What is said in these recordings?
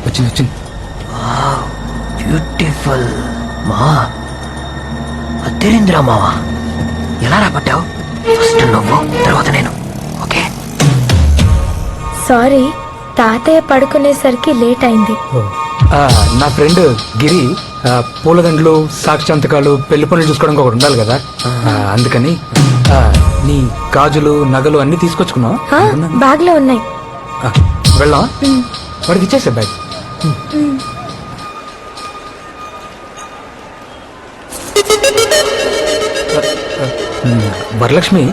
వచ్చింది వచ్చింది. బ్యూటిఫుల్ మా అద్దరిందిరా మావా. ఎలా రాబట్టావు? ఫస్ట్ నువ్వు, తర్వాత నేను. ఓకే. సారీ, తాతయ్య పడుకునేసరికి లేట్ అయింది. నా ఫ్రెండ్ గిరి పూలదండలు, సాక్షాంతకాలు, పెళ్లి పనులు చూసుకోవడానికి ఒకటి ఉండాలి కదా, అందుకని నీ గాజులు, నగలు అన్ని తీసుకొచ్చుకున్నావు. బ్యాగ్ లో ఉన్నాయి. వెళ్ళా వాడికి ఇచ్చేసా బ్యాగ్. వరలక్ష్మి,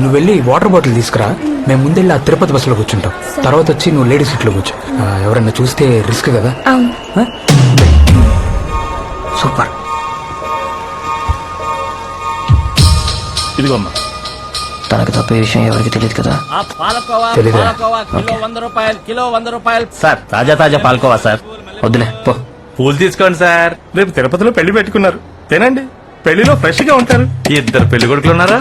నువ్వు వెళ్ళి వాటర్ బాటిల్ తీసుకురా. మేము ముందెళ్ళి ఆ తిరుపతి బస్సులో కూర్చుంటాం. తర్వాత వచ్చి నువ్వు లేడీస్ సీట్లో కూర్చో. ఎవరన్నా చూస్తే రిస్క్ కదా. సూపర్. ఇదిగోమ్మా. తనకు తప్పే విషయం ఎవరికి తెలియదు కదా. కిలో 100 రూపాయలు సార్. తాజా తాజా పాలకోవా సార్. వద్దులే పో. పూలు తీసుకోండి సార్. రేపు తిరుపతిలో పెళ్లి పెట్టుకున్నారు, తినండి. పెళ్లిలో ఫ్రెష్ గా ఉంటారు. 2 పెళ్లి కొడుకులు ఉన్నారా?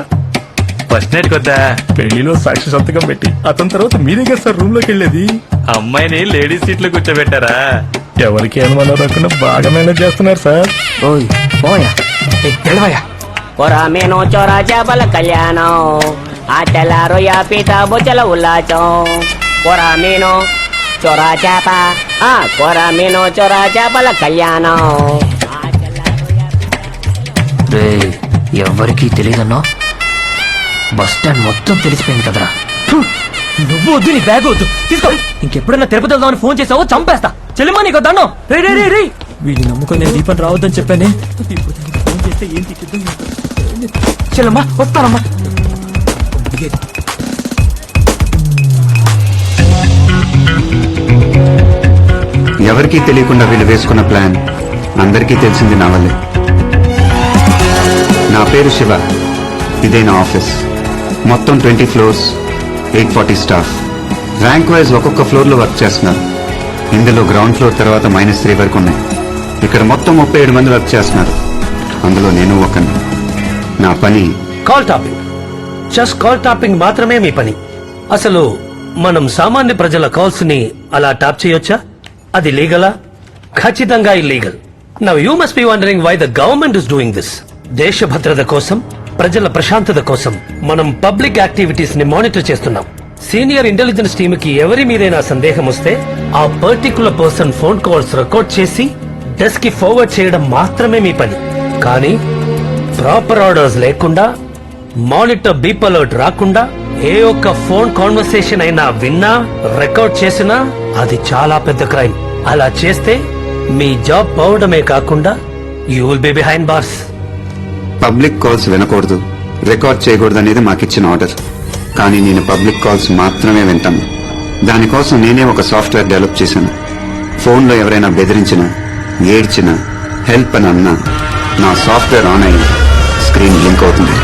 ఫస్ట్ నైట్ కొద్దా పెళ్లిలో సాక్షి సంతకం పెట్టి అతని తర్వాత మీరే కదా సార్ రూమ్ లోకి వెళ్ళేది. అమ్మాయిని లేడీస్ సీట్ లో కూర్చోబెట్టారా? ఎవరికి అనుమానం రాకుండా బాగా మేనేజ్ చేస్తున్నారు సార్. ఓయ్ పోయా వెళ్ళవయ్యా. Coramino chora jabal kalyano, atela roya pita bocala ulacho. Coramino chora japa, Coramino chora jabal kalyano. రే, ఎవరికి తెలియదన్నా బస్ స్టాండ్ మొత్తం తెలిసిపోయింది కదరా. నువ్వు వద్దు, నీ బ్యాగ్ వద్దు, తీసుకో. ఇంకెప్పుడన్నా తిరుపతి వెళ్దామని ఫోన్ చేసావో చంపేస్తా. చెల్లిమా నీకు దండం. రే రే రే రే, వీడిని నమ్ముకొని నేను దీపం రావద్దని చెప్పానే. ఇప్పుడు దానికి ఫోన్ చేస్తే ఏంటి? చెల్లమ్మా వస్తానమ్మా. ఎవరికీ తెలియకుండా వీళ్ళు వేసుకున్న ప్లాన్ అందరికీ తెలిసింది నా వల్లే. నా పేరు శివ, ఇదే నా ఆఫీస్. మొత్తం 20 ఫ్లోర్స్, 840 స్టాఫ్. ర్యాంక్ వైజ్ ఒక్కొక్క ఫ్లోర్ లో వర్క్ చేస్తున్నారు. ఇందులో గ్రౌండ్ ఫ్లోర్ తర్వాత -3 వరకు ఉన్నాయి. ఇక్కడ మొత్తం 37 మంది వర్క్ చేస్తున్నారు, అందులో నేను ఒకని. నా పని call topping. Just call topping మాత్రమే మీ పని. అసలు మనం సామాన్య ప్రజల కాల్స్ ని అలా టాప్ చేయొచ్చా? అది లీగలా? ఖచ్చితంగా illegal. Now you must be wondering why the government is doing this. దేశ భద్రత కోసం, ప్రజల ప్రశాంతత కోసం మనం పబ్లిక్ యాక్టివిటీస్ ని మానిటర్ చేస్తున్నాం. సీనియర్ ఇంటెలిజెన్స్ టీమ్ కి ఎవరి మీదైనా సందేహం వస్తే ఆ particular person phone calls record చేసి డెస్క్ కి ఫార్వర్డ్ చేయడం మాత్రమే మీ పని. కానీ ప్రాపర్ ఆర్డర్స్ లేకుండా, మానిటర్ బీప్ అలర్ట్ రాకుండా ఏ ఒక్క ఫోన్ కాన్వర్సేషన్ అయినా విన్నా, రికార్డ్ చేసినా అది చాలా పెద్ద క్రైమ్. అలా చేస్తే మీ జాబ్ పోవడమే కాకుండా you will be behind bars. Public calls వినకూడదు, రికార్డ్ చేయకూడదు అనేది మాకిచ్చిన ఆర్డర్. కానీ నేను పబ్లిక్ కాల్స్ మాత్రమే వింటాను. దానికోసం నేనే ఒక సాఫ్ట్వేర్ డెవలప్ చేశాను. ఫోన్లో ఎవరైనా బెదిరించినా, ఏడ్చినా, హెల్ప్ అని అన్నా నా సాఫ్ట్వేర్ ఆన్ అయ్యి స్క్రీన్ బ్లింక్ అవుతుంది.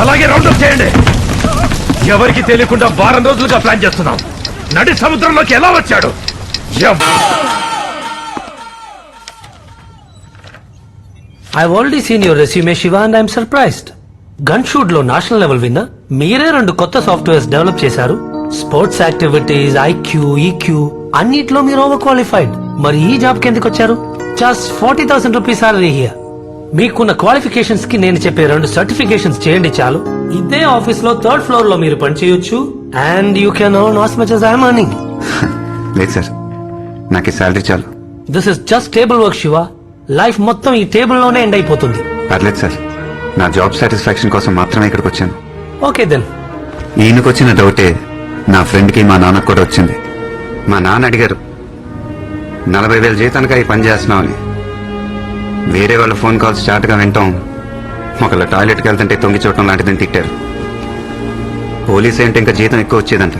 అలాగే రౌండప్ చేయండి. ఎవరికి తెలియకుండా 4 రోజులుగా ప్లాన్ చేస్తున్నాం. నడి సముద్రంలోకి ఎలా వచ్చాడు? I've already seen your resume, Shiva, and I'm surprised. Gun shoot లో నేషనల్ లెవెల్ విన్నర్. మీరే 2 కొత్త సాఫ్ట్వేర్స్ డెవలప్ చేశారు. స్పోర్ట్స్ యాక్టివిటీస్, ఐక్యూ, ఈక్యూ అన్నిట్లో మీరు ఓవర్ క్వాలిఫైడ్. మరి ఈ జాబ్ కి ఎందుకు వచ్చారు? Just 40,000 rupees salary here. మీకున్న క్వాలిఫికేషన్స్ కి నేను చెప్పే 2 సర్టిఫికేషన్స్ చేయండి చాలు. ఇదే ఆఫీస్ లో 3rd ఫ్లోర్ లో మీరు పనిచేయొచ్చు. And you can earn as much as I am earning. లేదు సార్, నాకు ఈ శాలరీ చాలు. This is just table work Siva. Life మొత్తం ఈ టేబుల్ లోనే ఎండ్ అయిపోతుంది. పర్లేదు సార్, నా జాబ్ సాటిస్ఫాక్షన్ కోసం మాత్రమే ఇక్కడికి వచ్చాను. Okay then. ఈయనకొచ్చిన డౌటే నా ఫ్రెండ్కి, మా నాన్నకు కూడా వచ్చింది. మా నాన్న అడిగారు, 40,000 జీతానికి అవి పని చేస్తున్నామని. వేరే వాళ్ళ ఫోన్ కాల్స్ స్టార్ట్గా వింటాం, ఒకళ్ళ టాయిలెట్కి వెళ్తుంటే తొంగి చూడటం లాంటిదని తిట్టారు. పోలీస్ అంటే ఇంకా జీతం ఎక్కువ వచ్చేదంట.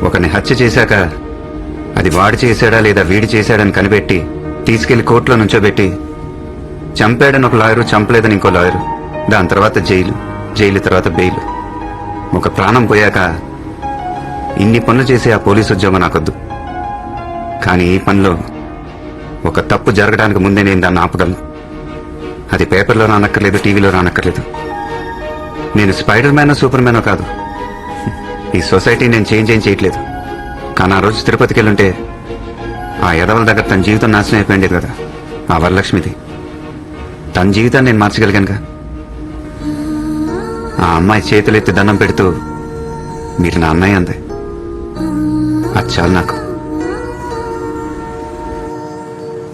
ఒకరిని హత్య చేశాక అది వాడు చేశాడా లేదా వీడి చేశాడని కనిపెట్టి తీసుకెళ్లి కోర్టులో నుంచోబెట్టి, చంపాడని ఒక లాయరు, చంపలేదని ఇంకో లాయరు, దాని తర్వాత జైలు, జైలు తర్వాత బెయిల్. ఒక ప్రాణం పోయాక ఇన్ని పనులు చేసే ఆ పోలీసు ఉద్యోగం నాకొద్దు. కానీ ఈ పనిలో ఒక తప్పు జరగడానికి ముందే నేను దాన్ని ఆపగలను. అది పేపర్లో రానక్కర్లేదు, టీవీలో రానక్కర్లేదు. నేను స్పైడర్ మ్యానో సూపర్ మ్యానో కాదు. ఈ సొసైటీ నేను చేంజ్ ఏం చేయట్లేదు. కానీ ఆ రోజు తిరుపతికి వెళ్ళుంటే ఆ ఎదవల దగ్గర తన జీవితం నాశనం అయిపోయింది కదా, ఆ వరలక్ష్మిది. తన జీవితాన్ని నేను మార్చగలిగానుగా. ఆ అమ్మాయి చేతులెత్తి దండం పెడుతూ మీరు నా అన్నయ్య అంది. అది చాలు నాకు.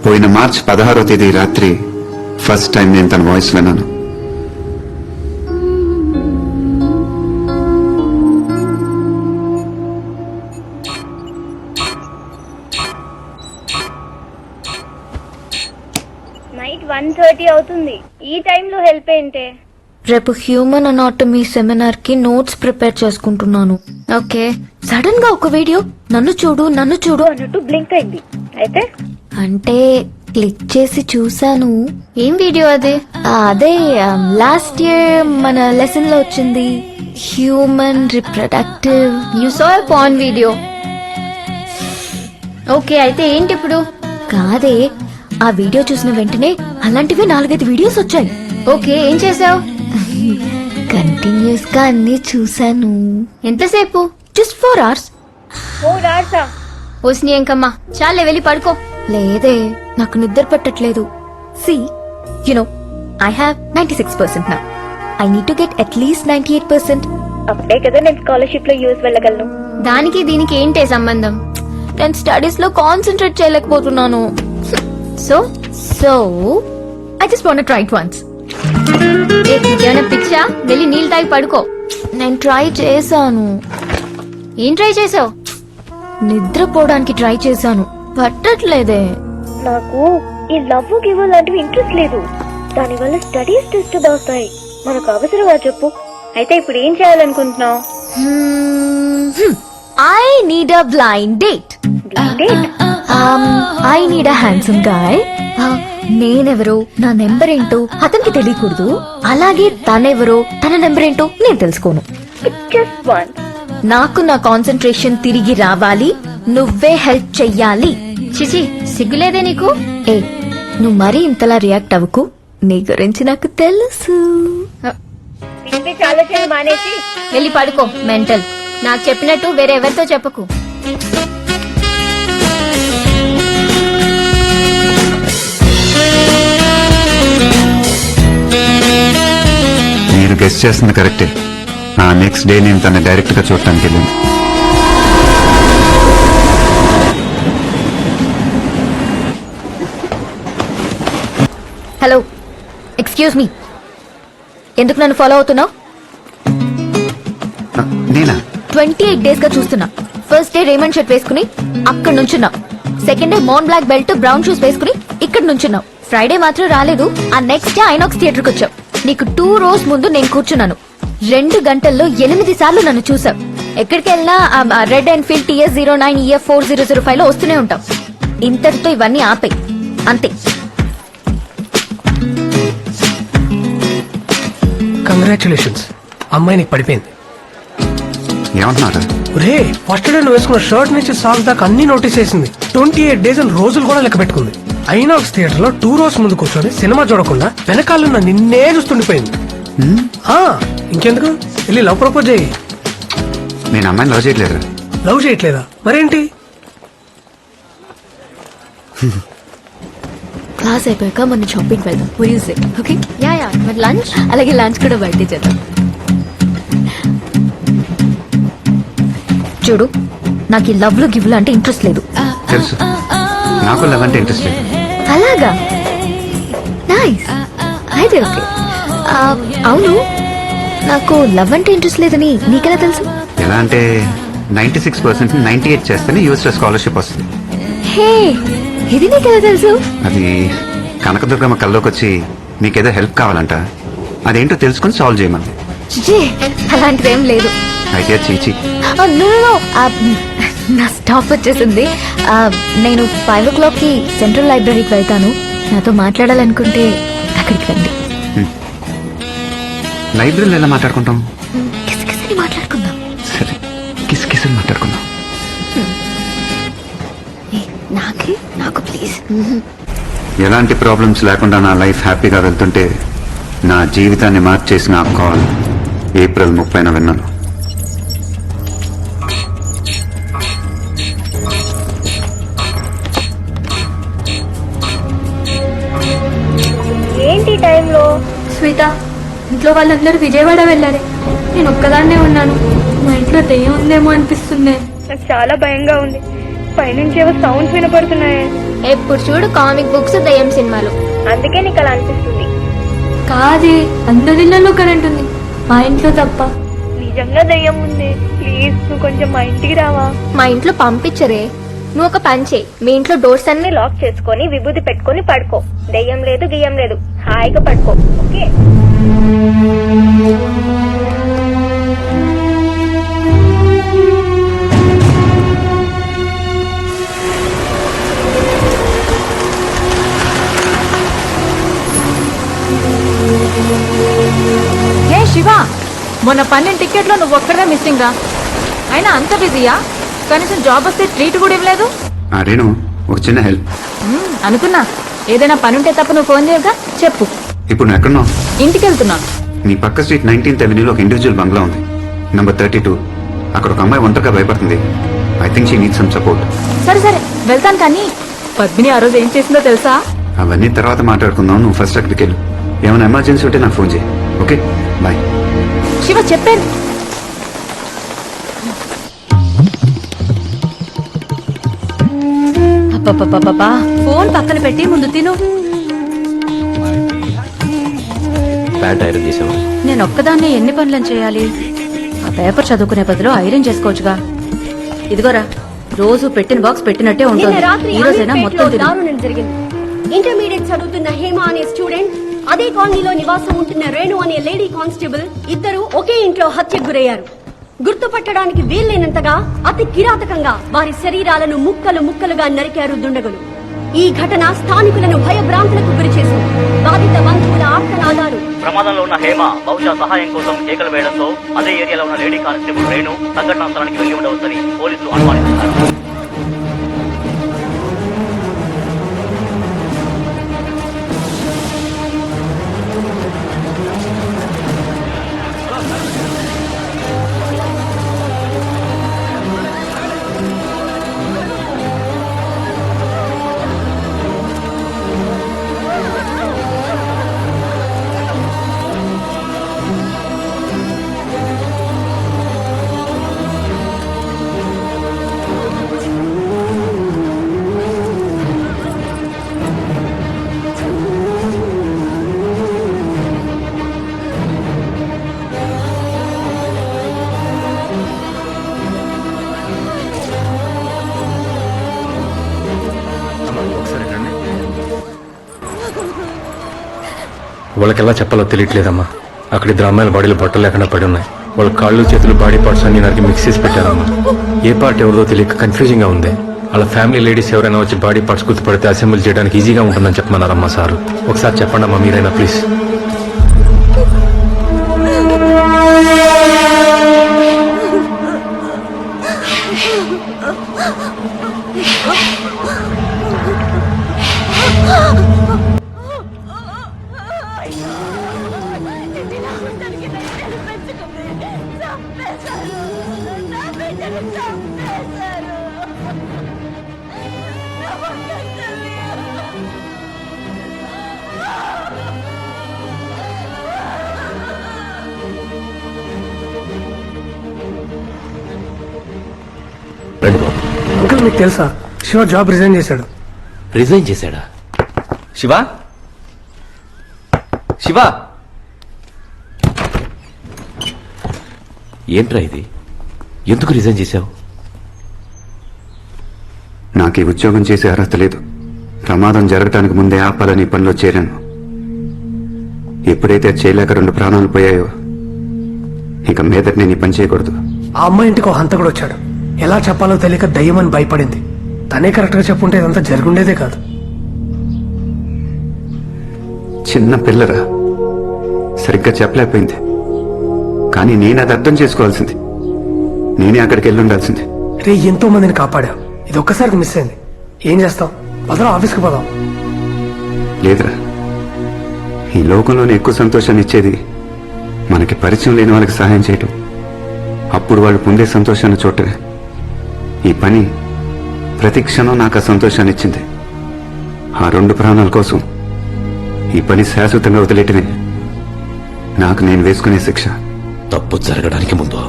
పోయిన మార్చి 16వ తేదీ రాత్రి ఫస్ట్ టైం నేను తన వాయిస్ విన్నాను. నైట్ 1:30 అవుతుంది. ఈ టైంలో హెల్ప్ ఏంటే? రేపు హ్యూమన్ అనాటమీ సెమినార్ కి నోట్స్ ప్రిపేర్ చేసుకుంటున్నాను. ఓకే, సడన్ గా ఒక వీడియో నన్ను చూడు అన్నట్టు బ్లింక్ అయింది. అయితే అంటే క్లిక్ చేసి చూసాను. ఏం వీడియో అది? అదే లాస్ట్ ఇయర్ మన లెసన్ లో వచ్చింది, human reproductive. You saw a porn video. Okay, అయితే ఏంటి ఇప్పుడు? కాదే, ఆ వీడియో చూసిన వెంటనే అలాంటివి 4-5 వీడియోస్ వచ్చాయి. ఓకే, ఏం చేసావు? కంటిన్యూస్ గా అన్ని చూసాను. ఎంతసేపు? Just 4 hours. 4 hours ఓస్ని ఎంకమ్మా, చాలే వెళ్ళి పడుకో. లేదే, నాకు నిద్ర పట్టట్లేదు. C you know I have 96% నా. I need to get at least 98%. అప్పుడే కదా నేను స్కాలర్షిప్ లో యూఎస్ వెళ్ళగలను. దానికి దీనికి ఏంటే సంబంధం? నేను స్టడీస్ లో కాన్సన్ట్రేట్ చేయలేకపోతున్నాను. So so I just want try it once. ఏమైనా పిచ్చా? వెళ్ళి నీళ్ళు తాగి పడుకో. నేను ట్రై చేశాను. ఏం ట్రై చేసావు? నిద్రపోవడానికి ట్రై చేశాను, పట్టట్లేదే. నాకు ఈ లవ్ గివ్ లాంటివి ఇంట్రెస్ట్ లేదు. దానివల్ల స్టడీస్ డిస్టర్బ్ అవుతాయి. మనకు అవసరమా చెప్పు? అయితే ఇప్పుడు ఏం చేయాలనుకుంటున్నావు? I need a blind date. I need a handsome guy. నేనెవరో, నా నెంబర్ ఏంటో అతనికి తెలియకూడదు. అలాగే తనెవరో, తన నెంబర్ ఏంటో నేను తెలుసుకోను. Just one. నాకు నా కాన్సన్ట్రేషన్ తిరిగి రావాలి. నువ్వే హెల్ప్ చెయ్యాలి. చిచి, సిగ్గులేదే నీకు? ఏ, నువ్వు మరీ ఇంతలా రియాక్ట్ అవ్వకు. నీ గురించి నాకు తెలుసు. ఆలోచన మానేసి వెళ్ళి పడుకో. మెంటల్. నాకు చెప్పినట్టు వేరే ఎవరితో చెప్పకు. మీరు గెస్ట్ చేస్తుంది కరెక్టే. ఆ నెక్స్ట్ డే నేను తన డైరెక్ట్ గా చూడటానికి వెళ్ళాను. Hello, excuse me. ఎందుకు నన్ను ఫాలో అవుతున్నావు? నేనా? 28 days గా చూస్తున్నా. ఫస్ట్ డే రేమండ్ షర్ట్ వేసుకుని అక్కడ నుంచున్నావు. సెకండ్ డే మోన్ బ్లాక్ బెల్ట్ బ్రౌన్ షూస్ వేసుకుని ఇక్కడ నుంచున్నావు. ఫ్రైడే మాత్రం రాలేదు. ఆ నెక్స్ట్ డే ఐనాక్స్ థియేటర్ కి వచ్చావు. నీకు 2 rows ముందు నేను కూర్చున్నాను. 2 గంటల్లో 8 సార్లు నన్ను చూసావు. ఎక్కడికి వెళ్ళినా రెడ్ ఎన్ఫీల్డ్ TS09EF 4005 లో వస్తూనే ఉంటావు. ఇంతటితో ఇవన్నీ ఆపే, అంతే. కంగ్రాచులేషన్స్, అమ్మాయి నీకు పడిపోయింది. ఏమంటున్నారా? రే, ఫస్ట్ డే నువ్వు వేసుకున్న షర్ట్ నుంచి సాక్స్ దాకా అన్ని నోటీస్ చేసింది. 28 days అని రోజులు కూడా లెక్క పెట్టుకుంది. ఐనాక్స్ థియేటర్ లో 2 rows ముందు కూర్చొని సినిమా చూడకుండా వెనకాలన్న నిన్నే చూస్తుండిపోయింది. ఇంకెందుకు, వెళ్ళి లవ్ ప్రపోజ్ చేయి. నేను అమ్మాయిని లవ్ చేయట్లేదు. లవ్ చేయట్లేదా? మరేంటి? క్లాస్ అయిపోయాక మన షాపింగ్ వెళ్దాం. ఓకే? యా, మరి లంచ్? అలాగే లంచ్ కూడా బయట చేద్దాం. చూడు, నాకు ఈ లవ్ లో గివ్ లో అంటే ఇంట్రెస్ట్ లేదు. తెలుసు, నాకు లవ్ అంటే ఇంట్రెస్ట్ లేదు. అలాగా? నైస్. అయితే ఓకే. అవును, నాకు లవ్ అంటే ఇంట్రెస్ట్ లేదని నీకెలా తెలుసు? ఎలా అంటే 96% 98 చేస్తేనే యూఎస్ లో స్కాలర్షిప్ వస్తుంది. హే, ఇది నీకెలా తెలుసు? అది కనకదుర్గమ్మ కల్లోకి వచ్చి మీకేదో హెల్ప్ కావాలంట, అదేంటో తెలుసుకుని సాల్వ్ చేయమంది. చిచి, అలాంటిదేం లేదు. అయితే చీచి. నా స్టాప్ వచ్చేసింది. నేను 5 o'clock కి సెంట్రల్ లైబ్రరీకి వెళ్తాను. నాతో మాట్లాడాలనుకుంటే అక్కడికి రండి. లైబ్రరీలో ఎలా మాట్లాడుకుంటాం? కిసి కిసి. కూర్చొని మాట్లాడుకుందాం. సరే, కిస్ కిస్ మాట్లాడుకుందాం. నాకు ప్లీజ్. ఎలాంటి ప్రాబ్లమ్స్ లేకుండా నా లైఫ్ హ్యాపీగా వెళ్తుంటే నా జీవితాన్ని మార్చేసిన ఆ కాల్ ఏప్రిల్ 30న విన్నాను. ఏంటి టైంలో? శ్వేత, ఇంట్లో వాళ్ళందరూ విజయవాడ వెళ్ళారు. నేను ఒక్కదాన్నే ఉన్నాను. మా ఇంట్లో దెయ్యం ఉందేమో అనిపిస్తుంది. నాకు చాలా భయంగా ఉంది. పైనుంచి ఏవో సౌండ్స్ వినపడుతున్నాయి. ఎప్పుడు చూడు కామిక్ బుక్స్, దయ్యం సినిమాలు. అందుకే నీకు అలా అనిపిస్తుంది. కాదే, అందరిళ్ళలో కరెంట్ ఉంది, మా ఇంట్లో తప్ప. నిజంగా దయ్యం ఉంది. ప్లీజ్ నువ్వు కొంచెం మా ఇంటికి రావా? మా ఇంట్లో పంపించరే. నువ్వు ఒక పని చేయి, మీ ఇంట్లో డోర్స్ అన్ని లాక్ చేసుకొని విభూతి పెట్టుకొని పడుకో. దయ్యం లేదు గియ్యం లేదు, హాయిగా పడుకో. ఓకే? హే శివ, మొన్న 12 టికెట్లో నువ్వు ఒక్కడే మిస్సింగ్ రా. అయినా అంత బిజీయా? కనీసం జాబ్ వస్తే ట్రీట్ కూడా ఇవ్వలేదు. రేణు, ఒక చిన్న హెల్ప్. అనుకున్నా, ఏదైనా పని ఉంటే తప్ప నువ్వు ఫోన్ చేయగా. చెప్పు. ఇప్పుడు నువ్వు ఎక్కడున్నావు? ఇంటికి వెళ్తున్నా. నీ పక్క స్ట్రీట్ 19th Avenueలో ఒక ఇండివిజువల్ బంగ్లా ఉంది, నంబర్ 32. అక్కడ ఒక అమ్మాయి ఒంటరిగా భయపడుతుంది. I think she need some support. సరే సరే వెళ్తాను, కానీ పద్మిని ఆ రోజు ఏం చేసిందో తెలుసా? అవన్నీ తర్వాత మాట్లాడుకుందాం. నువ్వు ఫస్ట్ అక్కడికి వెళ్ళు. ఏమైనా ఎమర్జెన్సీ ఉంటే నాకు ఫోన్ చేయి. Okay, bye. శివ చెప్పాను. అబ్బబ్బబ్బబ్బా, ఫోన్ పక్కన పెట్టి ముందు తిను. ప్యాంట్ ఐరన్ చేసావా? నేను ఒక్కదాన్ని ఎన్ని పనులను చేయాలి? ఆ పేపర్ చదువుకునే బదులు ఐరన్ చేసుకోవచ్చుగా. ఇదిగోరా, రోజు పెట్టిన బాక్స్ పెట్టినట్టే ఉంటుంది. ఈ రోజైనా మొత్తం తిను. దారుణం జరిగింది. ఇంటర్మీడియట్ చదువుతున్న హేమ అనే స్టూడెంట్, అదే కాలనీలో నివాసం ఉంటున్న రేణు అనే లేడీ కానిస్టేబుల్ ఇద్దరు ఒకే ఇంట్లో హత్యకు గురయ్యారు. గుర్తుపట్టడానికి వీల్లేనంతగా అతి కిరాతకంగా వారి శరీరాలను ముక్కలు ముక్కలుగా నరికారు దుండగులు. ఈ ఘటన స్థానికులను భయభ్రాంతులకు గురిచేసింది. బాధిత బంధువుల ఆర్తనాదాలు. ప్రమాదంలో ఉన్న హేమ బహుశా సహాయం కోసం కేకలు వేయడంతో అదే ఏరియాలో ఉన్న లేడీ కానిస్టేబుల్ రేణు సంఘటనా స్థలానికి వెళ్లి ఉండవచ్చని పోలీసులు అనుమానిస్తున్నారు. వాళ్ళకి ఎలా చెప్పాలో తెలియట్లేదమ్మా. అక్కడ ఇద్దరు అమ్మాయిల బాడీలో బట్టలు లేకుండా పడి ఉన్నాయి. వాళ్ళ కాళ్ళు చేతులు బాడీ పార్ట్స్ అన్ని నరికి మిక్స్ చేసి పెట్టారమ్మా. ఏ పార్ట్ ఎవరిదో తెలియక కన్ఫ్యూజింగ్ గా ఉంది. వాళ్ళ ఫ్యామిలీ లేడీస్ ఎవరైనా వచ్చి బాడీ పార్ట్స్ గుర్తుపడితే అసెంబ్లీ చేయడానికి ఈజీగా ఉంటుందని చెప్పమన్నారమ్మా సారు. ఒకసారి చెప్పండి అమ్మా మీరైనా ప్లీజ్. అంకుల్, మీకు తెలుసా శివ జాబ్ రిజైన్ చేశాడు. రిజైన్ చేశాడా? శివ, శివ, ఏంట్రా ఇది? ఎందుకు రిజైన్ చేశావు? నాకు ఈ ఉద్యోగం చేసే అర్హత లేదు. ప్రమాదం జరగటానికి ముందే ఆపాలని పనిలో చేరాను. ఎప్పుడైతే చేయలేక 2 ప్రాణాలు పోయాయో ఇక మీదట నేను ఈ పని చేయకూడదు. ఆ అమ్మాయి ఇంటికి ఒక హంతకుడు వచ్చాడు. ఎలా చెప్పాలో తెలియక దయ్యమని భయపడింది. తనే కరెక్ట్ గా చెప్పుంటే ఇదంతా జరుగుండేదే కాదు. చిన్న పిల్లరా, సరిగ్గా చెప్పలేకపోయింది. కానీ నేను అది అర్థం చేసుకోవాల్సింది. నేనే అక్కడికి వెళ్ళి ఉండాల్సింది. రే ఎంతో మందిని కాపాడావు, ఇది ఒక్కసారికి మిస్ అయింది. ఏం చేస్తాం? పదరా, ఆఫీస్కి పోదాం. లేదురా, ఈ లోకంలోనే ఎక్కువ సంతోషాన్ని ఇచ్చేది మనకి పరిచయం లేని వాళ్ళకి సహాయం చేయటం. అప్పుడు వాళ్ళు పొందే సంతోషాన్ని చూడటమే. ఈ పని ప్రతి క్షణం నాకు ఆ సంతోషాన్ని ఇచ్చింది. ఆ 2 ప్రాణాల కోసం ఈ పని శాశ్వతంగా వదిలేయటమే నాకు నేను వేసుకునే శిక్ష. తప్పు జరగడానికి ముందు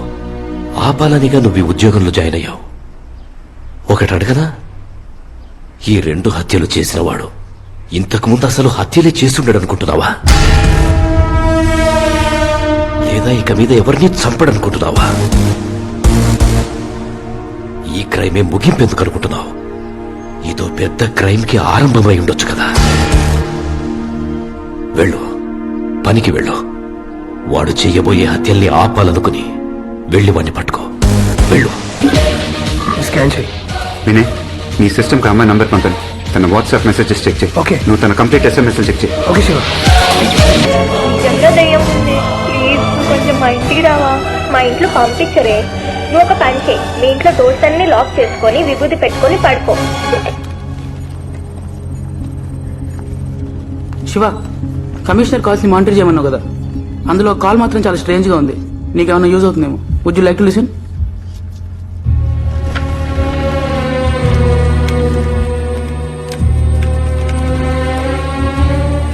ఆపాలనిగా నువ్వు ఈ ఉద్యోగంలో జాయిన్ అయ్యావు. ఒకటి అడగనా, ఈ 2 హత్యలు చేసినవాడు ఇంతకుముందు అసలు హత్యలే చేస్తుండడనుకుంటున్నావా, లేదా ఇక మీద ఎవరిని చంపడనుకుంటున్నావా? ఈ క్రైమే ముగింపెందుకు అనుకుంటున్నావు? ఇదో పెద్ద క్రైమ్ కి ఆరంభమై ఉండొచ్చు కదా. వెళ్ళు, పనికి వెళ్ళు. వాడు చెయ్యబోయే హత్యల్ని ఆపాలనుకుని వెళ్ళి వాడిని పట్టుకో. వెళ్ళు. స్కాన్ చేయి. వినయ్, నీ సిస్టమ్కి అమ్మాయి నంబర్ పంపాను. తన వాట్సాప్ మెసేజెస్ చెక్ చేయి. ఓకే. నువ్వు తన కంప్లీట్ SMS చెక్ చేయి. ఓకే శివ. దయ్యం ఉంది, ప్లీజ్ కొంచెం మా ఇంటికి రావా? మా ఇంట్లో పంపించరే. నువ్వు ఒక పని చేయి, మీ ఇంట్లో డోర్స్ అన్ని లాక్ చేసుకొని విభూతి పెట్టుకొని పడుకో. శివ, కమిషనర్ కాల్స్ ని మానిటర్ చేయమన్నావు కదా, అందులో కాల్ మాత్రం చాలా స్ట్రేంజ్ గా ఉంది. నీకేమైనా యూజ్ అవుతుందేమో. Would you like to listen?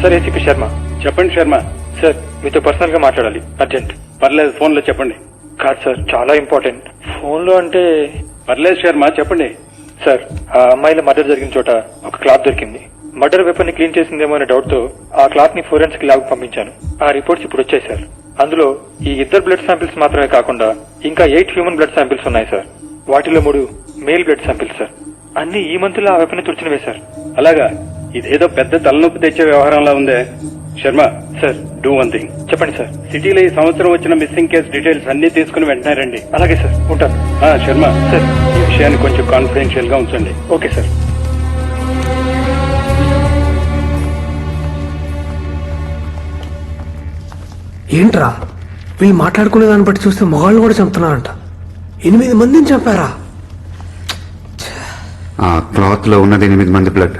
Sir, ACP Sharma. చెప్పండి శర్మ. సార్, మీతో పర్సనల్ గా మాట్లాడాలి, అర్జెంట్. పర్లేదు, ఫోన్ లో చెప్పండి. కాదు సార్, చాలా ఇంపార్టెంట్. ఫోన్ లో అంటే? పర్లేదు శర్మ, చెప్పండి. సార్, ఆ అమ్మాయిల మర్డర్ జరిగిన చోట ఒక క్లాత్ దొరికింది. మర్డర్ వెపన్ ని క్లీన్ చేసిందేమో అనే డౌట్ తో ఆ క్లాత్ ని ఫోరెన్సిక్ ల్యాబ్ పంపించాను. ఆ రిపోర్ట్స్ ఇప్పుడు వచ్చాయి సార్. అందులో ఈ 2 బ్లడ్ శాంపిల్స్ మాత్రమే కాకుండా ఇంకా 8 హ్యూమన్ బ్లడ్ శాంపిల్స్ ఉన్నాయి సార్. వాటిలో 3 మేల్ బ్లడ్ శాంపిల్స్ సార్. అన్ని ఈ మంత్ లో ఆ వెపన్ తుడిచినవే సార్. అలాగా? ఇదేదో పెద్ద తలనొప్పి తెచ్చే వ్యవహారంలా ఉందే. Sharma sir, do one thing. చెప్పండి సార్. సిటీలో ఈ సంవత్సరం వచ్చిన మిస్సింగ్ కేసు డీటెయిల్స్ అన్ని తీసుకుని వెంటనే రండి. అలాగే సార్, ఉంటాను. శర్మ సార్, ఈ విషయాన్ని కొంచెం కాన్ఫిడెన్షియల్ గా ఉంచండి. Okay sir. ఏంట్రా వీళ్ళు మాట్లాడుకునే దాన్ని బట్టి చూస్తే మొగాళ్ళు కూడా చంపుతున్నారంట. 8 మందిని చంపారా? ఆ క్లాత్ లో ఉన్నది 8 మంది బ్లడ్.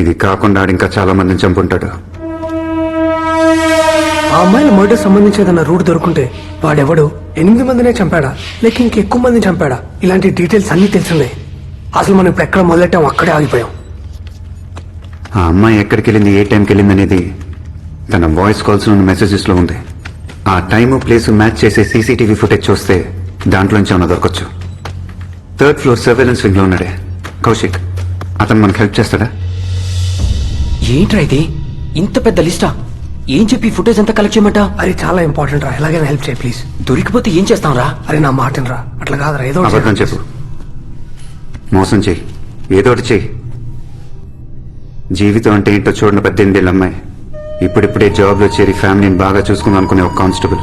ఇది కాకుండా ఆడు ఇంకా చాలా మందిని చంపుంటాడు. ఆ అమ్మాయిల మర్డర్ సంబంధించేదన్న రూట్ దొరుకుంటే వాడెవడు 8 మందినే చంపాడా లేక ఇంకెక్కువ మందిని చంపాడా? ఇలాంటి డీటెయిల్స్ అన్ని తెలుసున్నాయి. అసలు మనం ఇప్పుడు ఎక్కడ మొదలెట్టాం అక్కడే ఆగిపోయాం. ఆ అమ్మాయి ఎక్కడికి వెళ్ళింది, ఏ టైంకి వెళ్ళింది అనేది తన వాయిస్ కాల్స్ ఉన్న మెసేజెస్ లో ఉంది. ఆ టైము ప్లేస్ మ్యాచ్ చేసే సీసీటీవీ ఫుటేజ్ చూస్తే దాంట్లోంచి ఏమైనా దొరకచ్చు. 3rd ఫ్లోర్ సర్వేలెన్స్ వింగ్ లో ఉన్నాడే కౌశిక్, అతను మనకు హెల్ప్ చేస్తాడా? ఏంట్రా ఇది, ఇంత పెద్ద లిస్టా? ఏం చెప్పి ఫుటేజ్ అంతా కలెక్ట్ చేయమంటా? అది చాలా ఇంపార్టెంట్ రా, ఎలాగైనా హెల్ప్ చేయి ప్లీజ్. దొరికిపోతే ఏం చేస్తాం రా? అరే నా మాటను రా, అట్లా కాదురా, ఏదో ఒకటి అబద్ధం చెప్పు, మోసం చెయ్యి, ఏదో ఒకటి చెయ్యి. జీవితం అంటే ఏంటో చూడన 18 ఏళ్ళ అమ్మాయి ఇప్పుడిప్పుడే జాబ్లో చేరి ఫ్యామిలీని బాగా చూసుకుందాం అనుకునే ఒక కానిస్టేబుల్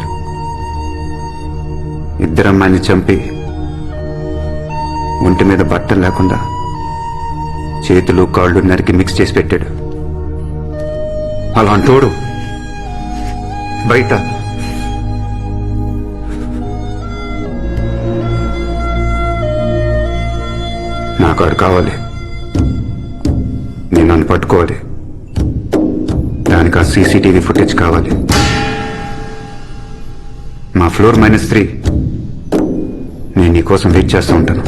2 అమ్మాయిని చంపి ఒంటి మీద బట్టలు లేకుండా చేతులు కాళ్ళు నరికి మిక్స్ చేసి పెట్టాడు. అలాంటోడు బయట నాకు ఆడు కావాలి, నేను నన్ను పట్టుకోవాలి, దానికి ఆ సీసీటీవీ ఫుటేజ్ కావాలి. మా ఫ్లోర్ -3 నేను నీకోసం వెయిట్ చేస్తూ ఉంటాను.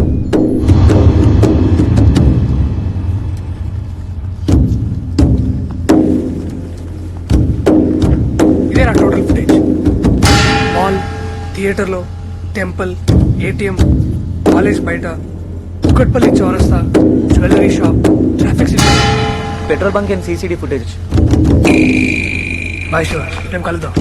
ఇదేనా టోటల్ ఫుటేజ్? మాల్, థియేటర్లో, టెంపుల్, ATM, కాలేజ్ బయట, Kukatpally Chowrasta, jewellery shop, traffic signal, petrol bunk and CCD footage. Bye Shiva, రేపు కలుద్దాం.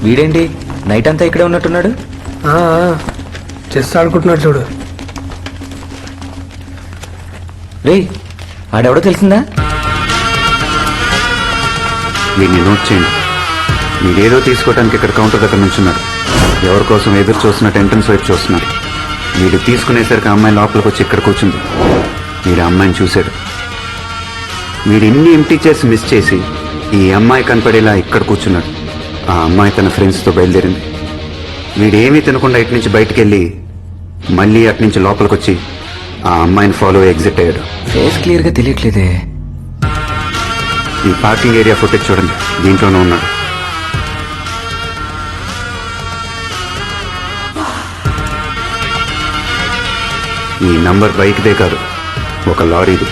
వీడేంటి నైట్ అంతా ఇక్కడే ఉన్నట్టున్నాడు? చెస్ ఆడుకుంటున్నాడు చూడు. రే ఆడెవడో తెలిసిందా? వీడిని నోట్ చేయండి. వీడేదో తీసుకోవడానికి ఇక్కడ కౌంటర్ దగ్గర నుంచున్నాడు. ఎవరి కోసం ఎదురు చూస్తున్నట్టు ఎంట్రన్స్ వైపు చూస్తున్నాడు. వీడు తీసుకునేసరికి అమ్మాయి లోపలికి వచ్చి ఇక్కడ కూర్చుంది. వీడు అమ్మాయిని చూశాడు. వీడు ఇన్ని ఎంటీ చేసి మిస్ చేసి ఈ అమ్మాయి కనపడేలా ఇక్కడ కూర్చున్నాడు. ఆ అమ్మాయి తన ఫ్రెండ్స్తో బయలుదేరింది. వీడేమీ తినకుండా ఇటు నుంచి బయటికి వెళ్ళి మళ్ళీ అటు నుంచి లోపలికి వచ్చి ఆ అమ్మాయిని ఫాలో ఎగ్జిట్ అయ్యాడు. ఫేస్ క్లియర్ గా తెలియట్లేదే. ఈ పార్కింగ్ ఏరియా ఫుటేజ్ చూడండి, దీంట్లోనే ఉన్నాడు. ఈ నంబర్ బైక్దే కాదు, ఒక లారీది.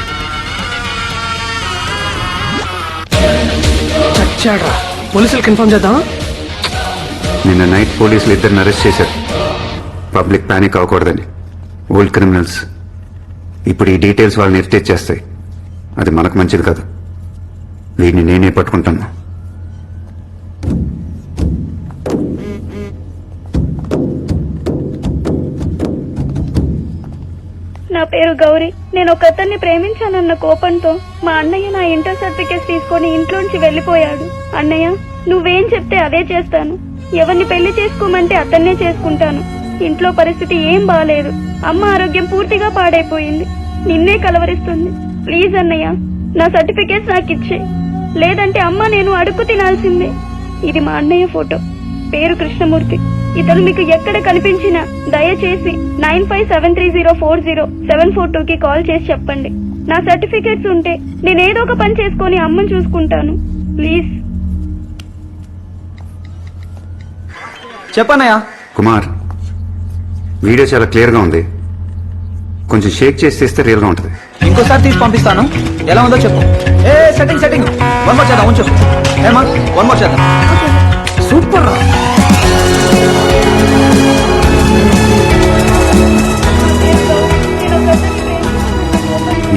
చచ్చాడ్రా. పోలీసులకు ఇన్ఫార్మ్ చేద్దాం. నిన్న నైట్ పోలీసులు ఇద్దరిని అరెస్ట్ చేశారు. పబ్లిక్ పానిక్ అవ్వకూడదని. Old criminals. ఇప్పుడు ఈ డీటెయిల్స్ వాళ్ళని ఇరిటేట్ చేస్తాయి. అది మనకు మంచిది కాదు. వీడిని నేనే పట్టుకుంటాను. నా పేరు గౌరీ. నేను ఒక అతన్ని ప్రేమించానన్న కోపంతో మా అన్నయ్య నా ఇంటర్ సర్టిఫికేట్స్ తీసుకొని ఇంట్లోంచి వెళ్లిపోయాడు. అన్నయ్య, నువ్వేం చెప్తే అదే చేస్తాను. ఎవరిని పెళ్లి చేసుకోమంటే అతన్నే చేసుకుంటాను. ఇంట్లో పరిస్థితి ఏం బాలేదు. అమ్మ ఆరోగ్యం పూర్తిగా పాడైపోయింది. నిన్నే కలవరిస్తుంది. ప్లీజ్ అన్నయ్య, నా సర్టిఫికేట్స్ నాకు ఇచ్చే, లేదంటే అమ్మ నేను అడుక్కు తినాల్సిందే. ఇది మా అన్నయ్య ఫోటో. పేరు కృష్ణమూర్తి. ఇతను మీకు ఎక్కడ కనిపించినా దయచేసి 9573040742కి కాల్ చేసి చెప్పండి. నా సర్టిఫికేట్స్ ఉంటే నేనేదో ఒక పని చేసుకొని అమ్మని చూసుకుంటాను. ప్లీజ్. చెప్పన్నయ్యా. కుమార్, వీడియో చాలా క్లియర్ గా ఉంది. కొంచెం షేక్ చేసి తీస్తే రియల్ గా ఉంటుంది. ఇంకోసారి తీసి పంపిస్తాను. ఎలా ఉందో చెప్పు. ఏ సెట్టింగ్ సెట్టింగ్ వన్ మోర్ చేద్దాం. చెప్పు ఏమా వన్ మోర్ చేద్దాం. సూపర్ రా.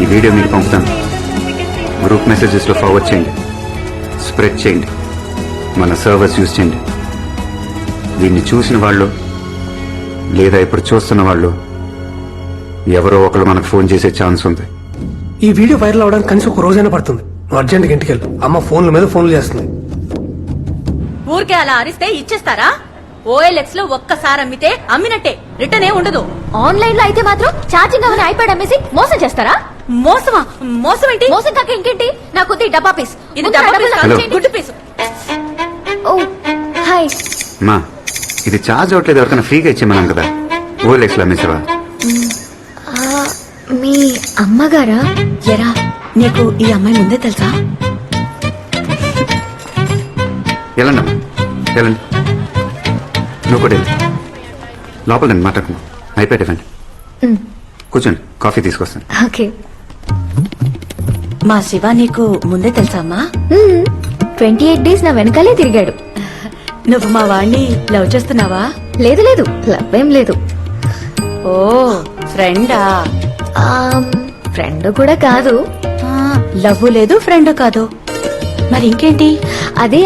ఈ వీడియో మీకు పంపుతాను. గ్రూప్ మెసేజెస్ లో ఫార్వర్డ్ చేయండి, స్ప్రెడ్ చేయండి, మన సర్వర్స్ యూజ్ చేయండి. దీన్ని చూసిన వాళ్ళు లేదా ఇప్పుడు చూస్తున్న వాళ్ళు ఎవరో ఒకరు మనకు ఫోన్ చేసే ఛాన్స్ ఉంది. ఈ వీడియో వైరల్ అవడానికి కనీసం ఒక రోజైనా పడుతుంది. నువ్వు అర్జెంట్గా ఇంటికి వెళ్ళు. అమ్మ ఫోన్ల మీద ఫోన్లు చేస్తుంది. ఊరికే అలా అరిస్తే ఇచ్చేస్తారా? OLX లో ఒక్కసారి అమ్మితే అమ్మినట్టే, రిటర్న్ ఏ ఉండదు. ఆన్లైన్ లో అయితే మాత్రం ఛార్జింగ్ అవని ఐప్యాడ్ అమ్మేసి మోసం చేస్తారా? మోసమా? మోసం ఏంటి? మోసం కాక ఇంకేంటి? నాకు ఈ డబ్బా పీస్. ఇది డబ్బా పీస్ కాదు, గుడ్డు పీసు. ఓ హాయ్. మా ఇది ఛార్జ్ అవ్వట్లేదు. ఎవరికైనా ఫ్రీగా ఇచ్చేమన్నాం కదా. OLX లో అమ్మేసావా? మీ అమ్మగారా? ఎరా, నీకు ఈ అమ్మాయి ముందే తెలుసా? వెళ్ళండి అమ్మా, వెళ్ళండి. నువ్వు కూడా వెళ్ళు. లోపల నేను మాట్లాడుకున్నాను. అయిపోయాడు ఇవ్వండి. కూర్చోండి, కాఫీ తీసుకొస్తాను. ఓకే. మా శివ నీకు ముందే తెలుసా అమ్మా? 28 days నా వెనకాలే తిరిగాడు. నువ్వు మా వాణ్ణి లవ్ చేస్తున్నావా? లేదు లేదు, లవ్ ఏం లేదు. ఓ ఫ్రెండా? ఫ్రెండ్ కూడా కాదు. లవ్ లేదు, ఫ్రెండ్ కాదు, మరి ఇంకేంటి? అదే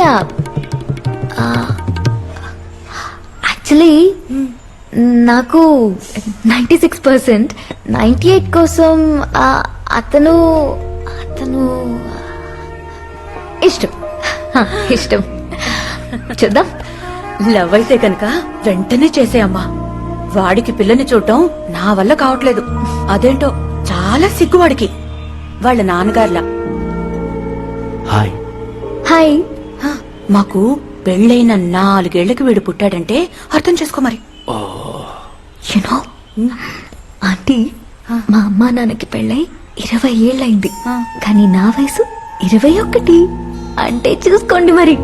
యాక్చువల్లీ నాకు 96%, 98 కోసం అతను అతను ఇష్టం. ఇష్టం. చూద్దాం. లవ్ అయితే కనుక వెంటనే చేసేయమ్మా. వాడికి పిల్లని చూడటం నా వల్ల కావట్లేదు. అదేంటో చాలా సిగ్గువాడికి, వాళ్ళ నాన్నగారులా. హాయ్. హాయ్. మాకు పెళ్ళైన 4 ఏళ్లకి వీడు పుట్టాడంటే అర్థం చేసుకో మరి. యునో ఆంటీ, మా అమ్మా నాన్నకి పెళ్ళై 20 ఏళ్ళైంది. కానీ నా వయసు 21. అంటే చూసుకోండి మరి,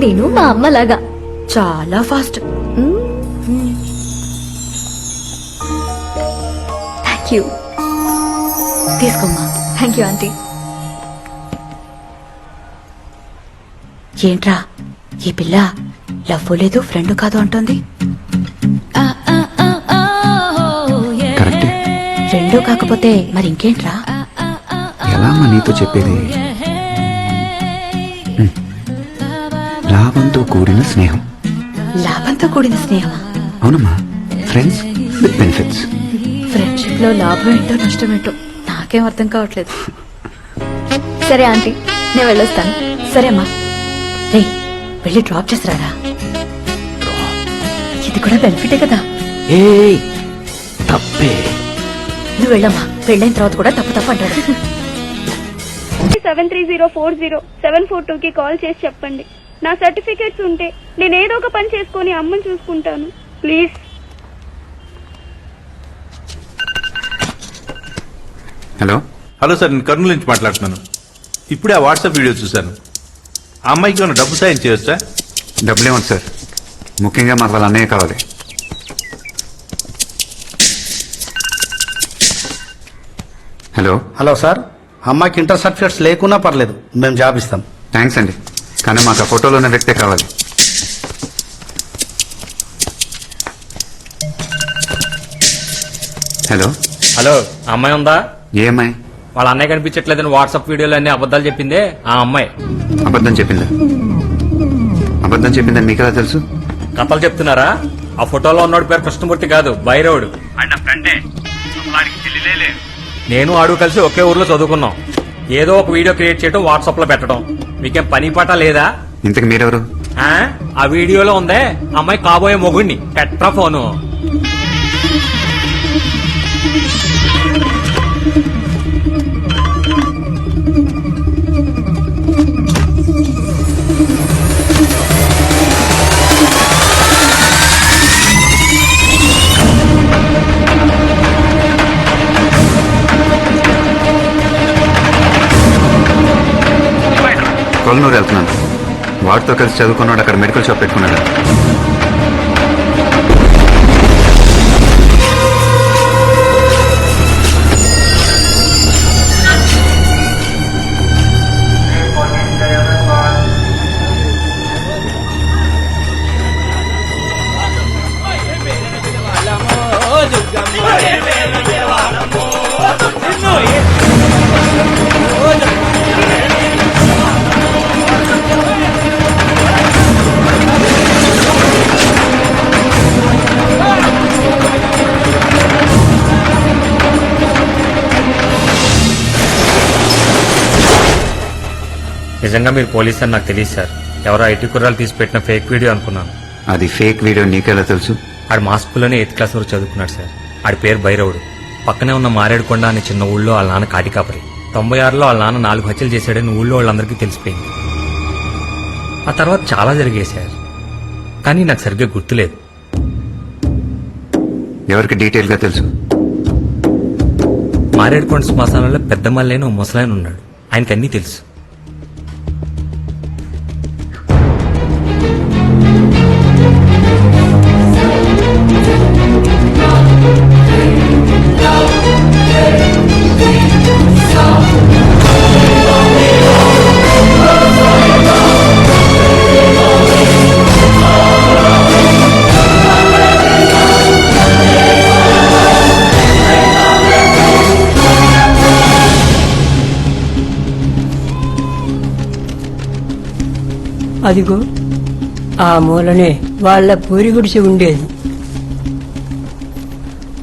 నేను మా అమ్మలాగా చాలా ఫాస్ట్. Thank you. తీసుకోమ్మా. Thank you aunty. ఏంట్రా ఈ పిల్ల లవ్ లేదు, ఫ్రెండ్ కాదు అంటుంది? కరెక్టే. రెండూ కాకపోతే మరి ఇంకేంట్రా? ఎలా అమ్మా నీతో చెప్పేది? లాభంతో కూడిన స్నేహం. లాభంతో కూడిన స్నేహమా? అవునమ్మా, ఫ్రెండ్స్ విత్ బెనిఫిట్స్. ఫ్రెండ్షిప్ లో లాభం ఏంటో నష్టం ఏంటో నాకేం అర్థం కావట్లేదు. సరే ఆంటీ, నేను వెళ్ళొస్తాను. సరే అమ్మా, రే వెళ్ళి డ్రాప్ చేసిరారా. ఇది కూడా బెనిఫిటే కదా. ఏ తప్పే. నువ్వు వెళ్ళమ్మా, పెళ్ళైన తర్వాత కూడా తప్పు తప్పు అంటాడు. 73040742 కి కాల్ చేసి చెప్పండి. నా సర్టిఫికేట్స్ ఉంటే నేను ఏదో ఒక పని చేసుకొని అమ్మని చూసుకుంటాను. ప్లీజ్. హలో హలో సార్, నేను కర్నూలు నుంచి మాట్లాడుతున్నాను. ఇప్పుడే ఆ వాట్సాప్ వీడియో చూశాను. ఆ అమ్మాయికి ఏమైనా డబ్బు సాయం చేయొచ్చా? డబ్బులేమొద్దు సార్, ముఖ్యంగా మాకు వాళ్ళ అన్నయ్య కావాలి. హలో హలో సార్, అమ్మాయికి ఇంటర్ సర్టిఫికేట్స్ లేకున్నా పర్లేదు, మేము జాబ్ ఇస్తాం. థ్యాంక్స్ అండి, కానీ మాకు ఆ ఫోటోలో ఉన్న వ్యక్తే కావాలి. హలో హలో, అమ్మాయి ఉందా? ఏ అమ్మాయి? వాళ్ళ అన్నయ్య కనిపించట్లేదని వాట్సాప్ వీడియోలు అన్ని అబద్ధాలు చెప్పిందే ఆ అమ్మాయి. అబద్ధం చెప్పిందా? అబద్ధం చెప్పిందని మీకెలా తెలుసు? కథలు చెప్తున్నారా? ఆ ఫోటోలో ఉన్నోడి పేరు కృష్ణమూర్తి కాదు, భైరవుడు. ఆయన ఫ్రెండే, నేను ఆడు కలిసి ఒకే ఊర్లో చదువుకున్నాం. ఏదో ఒక వీడియో క్రియేట్ చేయడం, వాట్సాప్ లో పెట్టడం. మీకేం పని పాట లేదా? ఇంతకు మీరెవరు? ఆ వీడియోలో ఉందే అమ్మాయి కాబోయే మొగుడిని, టెట్రా ఫోను. కొలనూరు వెళ్తున్నాను. వాడితో కలిసి చదువుకున్నాడు, అక్కడ మెడికల్ షాప్ పెట్టుకున్నాడు. నిజంగా మీరు పోలీస్ అని నాకు తెలియదు సార్. ఎవరో ఐటీ కుర్రాలు తీసి పెట్టిన ఫేక్ వీడియో అనుకున్నాను. అది ఫేక్ వీడియో నీకెలా తెలుసు? ఆడు మా స్కూల్లోనే 8th క్లాస్ వరకు చదువుకున్నాడు సార్. ఆడి పేరు భైరవుడు. పక్కనే ఉన్న మారేడుకొండ అనే చిన్న ఊళ్ళో వాళ్ళ నాన్న కాటి కాపరి. 96లో వాళ్ళ నాన్న 4 హత్యలు చేశాడని ఊళ్ళో వాళ్ళందరికీ తెలిసిపోయింది. ఆ తర్వాత చాలా జరిగాయి సార్, కానీ నాకు సరిగ్గా గుర్తులేదు. ఎవరికి డీటెయిల్ గా తెలుసు? మారేడుకొండ శ్మశానంలో పెద్ద మల్లైన ఓ ముసలాయన ఉన్నాడు. ఆయనకి అన్నీ తెలుసు. అదిగో ఆ మూలనే వాళ్ళ పూరి గుడిసె ఉండేది.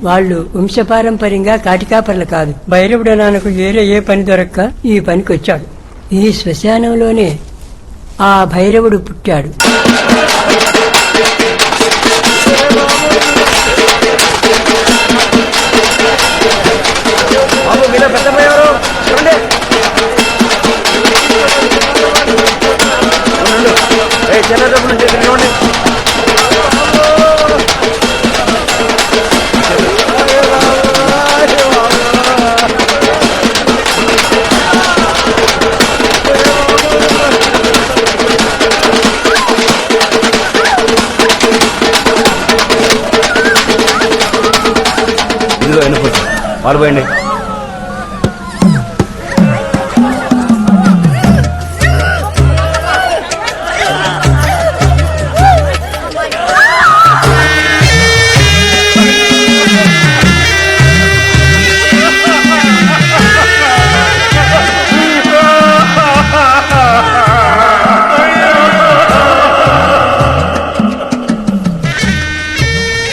వాళ్ళు వంశపారంపర్యంగా కాటికాపర్లు కాదు. భైరవుడు నాన్నకు వేరే ఏ పని దొరక్క ఈ పనికి వచ్చాడు. ఈ శ్మశానంలోనే ఆ భైరవుడు పుట్టాడు. ఇదిగో ఎన్నుకోండి, వాళ్ళు పోయండి.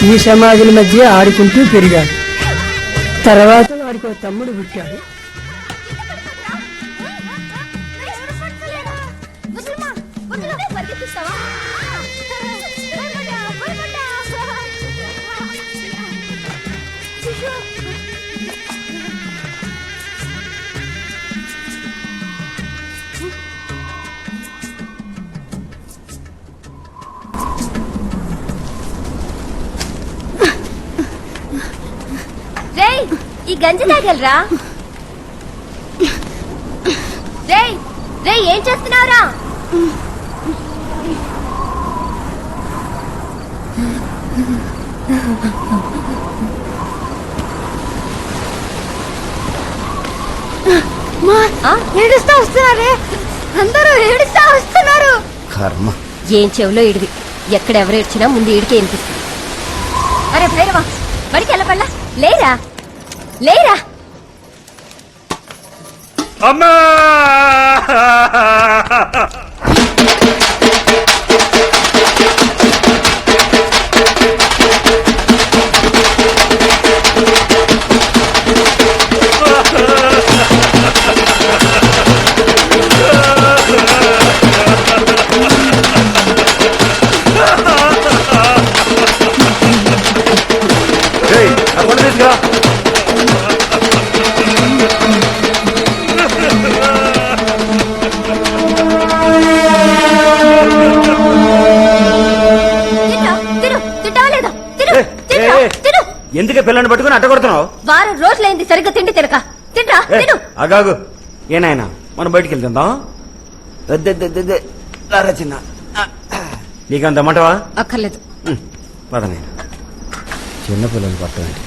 ఈ సమాధుల మధ్య ఆడుకుంటూ పెరిగాడు. తర్వాత వాడికి ఒక తమ్ముడు పుట్టాడు. రేయ్, ఈ గంజి తాగలరా? రేయ్ రేయ్, ఏం చేస్తున్నావురా? ఏడుస్తా వస్తున్నారే, అందరూ ఏడుస్తా వస్తున్నారు. కర్మ. ఏం చెవులో ఇడివి, ఎక్కడెవరు ఏడ్చినా ముందు ఈడికే వినిపిస్తుంది. అరే భైరవా, బడికి వెళ్ళపల్లా, లేరా లేరా? అమ్మా! ఏయ్, ఆ కొండ తీసుకురా. ఎందుకే పిల్లని పట్టుకుని అట్టగొడుతున్నావు? వారం రోజులైంది సరిగ్గా తిండి తినక. తింటా తిను. అగాగు ఏనాయనా, మనం బయటికి వెళ్తుందాం. చిన్న నీకంత మంటవా? అక్కర్లేదు. పదనైనా చిన్నపిల్లలు పట్టండి.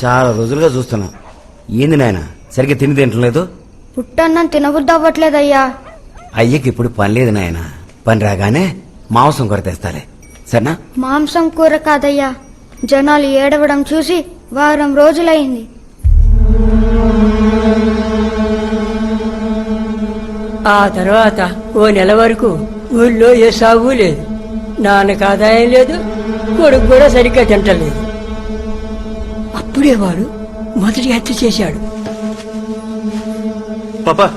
చాలా రోజులుగా చూస్తున్నా. ఏంది నాయన సరిగ్గా తిని తింటలేదు? పుట్టన్నం తినబుద్ధి అవ్వట్లేదయ్యా. అయ్యకి ఇప్పుడు పని లేదు నాయన. పని రాగానే మాంసం కొరతేస్తాలే, సరేనా? మాంసం కూర కాదయ్యా, జనాలు ఏడవడం చూసి వారం రోజులైంది. ఆ తర్వాత ఓ నెల వరకు ఊళ్ళో ఏ సాగు లేదు. నాన్నకు ఆదాయం లేదు, కొడుకు కూడా సరిగ్గా తింటలేదు. అప్పుడే వాడు మొదటి హత్య చేశాడు. పాపా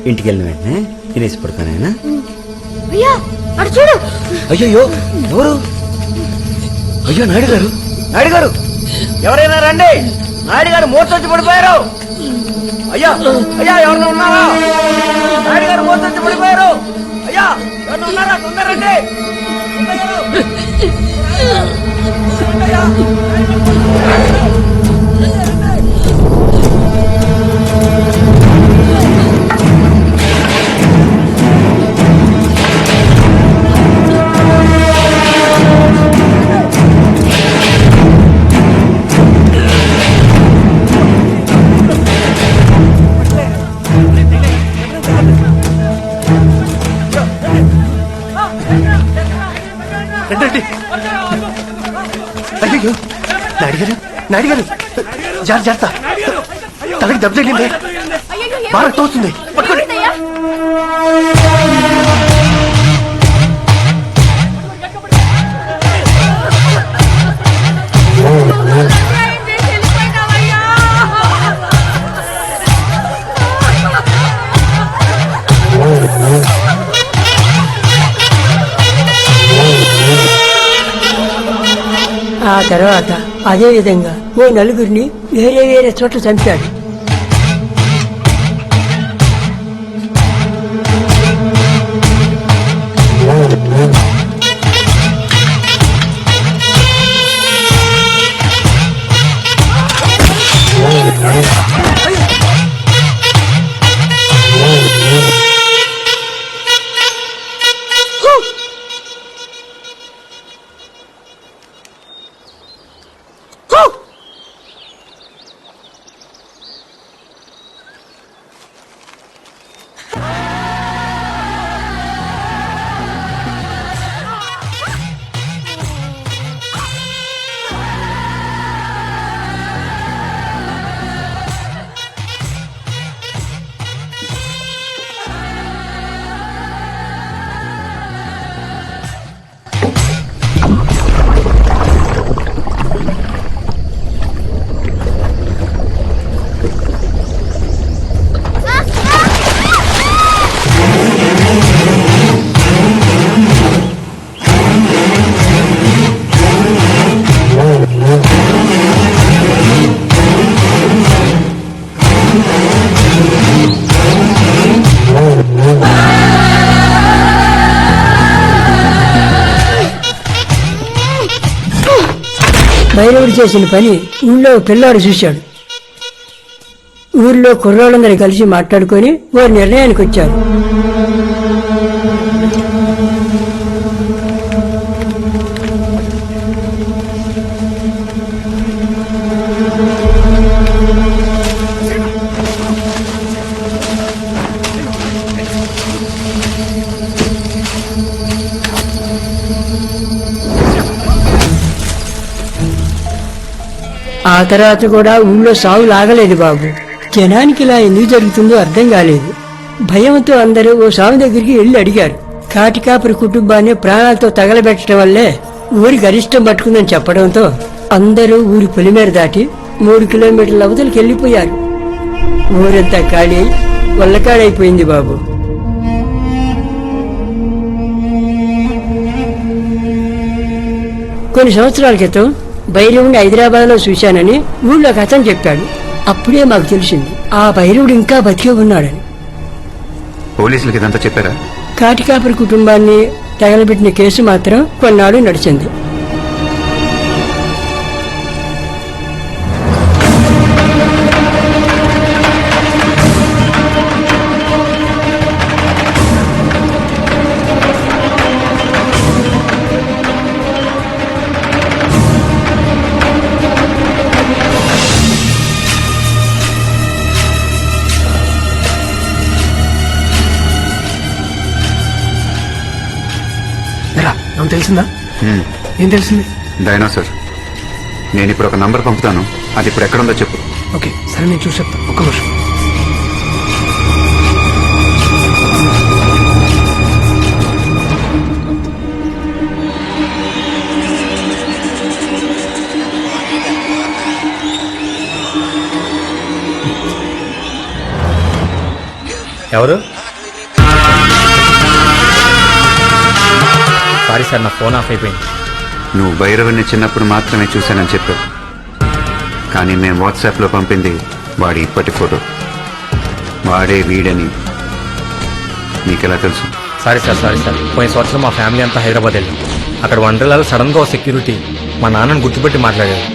ఇంటికి వెళ్ళిన వెంటనే తినేసి పడుకోనైనా. అయ్యా అటు చూడు. అయ్యో ఎవరు? అయ్యో నాయుడు గారు, నాయుడు గారు ఎవరైనా రండి. నాయుడు గారు మూర్చొచ్చి పడిపోయారు. అయ్యా అయ్యా, ఎవరైనా ఉన్నారా? నాయుడు గారు మూర్చొచ్చి పడిపోయారు. అయ్యా ఎవరైనా ఉన్నారా? తొందర రండి. అయ్యో నాడిగారు, నాడిగారు జాగ్రత్త, తనకి దెబ్బ తగిలింది, బాగా తోస్తుంది. పట్టుకోండి. ఆ తర్వాత అదే విధంగా ఓ నలుగురిని వేరే వేరే చోట్ల చంపాడు. భైరవుడు చేసిన పని ఊళ్ళో పిల్లాడు చూశాడు. ఊర్లో కుర్రాళ్ళందరూ కలిసి మాట్లాడుకొని ఓ నిర్ణయానికి వచ్చారు. ఆ తర్వాత కూడా ఊళ్ళో సాగు లాగలేదు బాబు. జనానికి ఇలా ఎందుకు జరుగుతుందో అర్థం కాలేదు. భయంతో అందరూ ఓ స్వామి దగ్గరికి వెళ్లి అడిగారు. కాటికాపురి కుటుంబాన్ని ప్రాణాలతో తగలబెట్టడం వల్లే ఊరి గరిష్టం పట్టుకుందని చెప్పడంతో అందరూ ఊరి పొలిమేర దాటి 3 కిలోమీటర్ల అవతలకి వెళ్లిపోయారు. ఊరంతా ఖాళీ వల్లకాడైపోయింది బాబు. కొన్ని సంవత్సరాల క్రితం భైరవుడిని హైదరాబాద్ లో చూశానని ఊళ్ళో అతను చెప్పాడు. అప్పుడే మాకు తెలిసింది ఆ భైరవుడు ఇంకా బతికే ఉన్నాడని. పోలీసులకి ఇదంతా చెప్పారా? కాటికాపురి కుటుంబాన్ని తగలబెట్టిన కేసు మాత్రం కొన్నాళ్ళు నడిచింది. నాకు తెలిసిందా? ఏం తెలిసింది? డైనోసార్. నేను ఇప్పుడు ఒక నంబర్ పంపుతాను, అది ఇప్పుడు ఎక్కడుందో చెప్పు. ఓకే సరే, నేను చూసి చెప్తాను. ఒక్క నిమిషం. ఎవరు? సారీ సార్, నా ఫోన్ ఆఫ్ అయిపోయింది. నువ్వు భైరవుని చిన్నప్పుడు మాత్రమే చూశానని చెప్పావు, కానీ మేము వాట్సాప్లో పంపింది వాడి ఇప్పటి ఫోటో. వాడే వీడని నీకెలా తెలుసు? Sorry sir. పోయిన సంవత్సరం మా ఫ్యామిలీ అంతా హైదరాబాద్ వెళ్ళాం. అక్కడ వండర్లాలో సడన్గా ఓ సెక్యూరిటీ మా నాన్నని గుర్తుపెట్టి మాట్లాడాడు.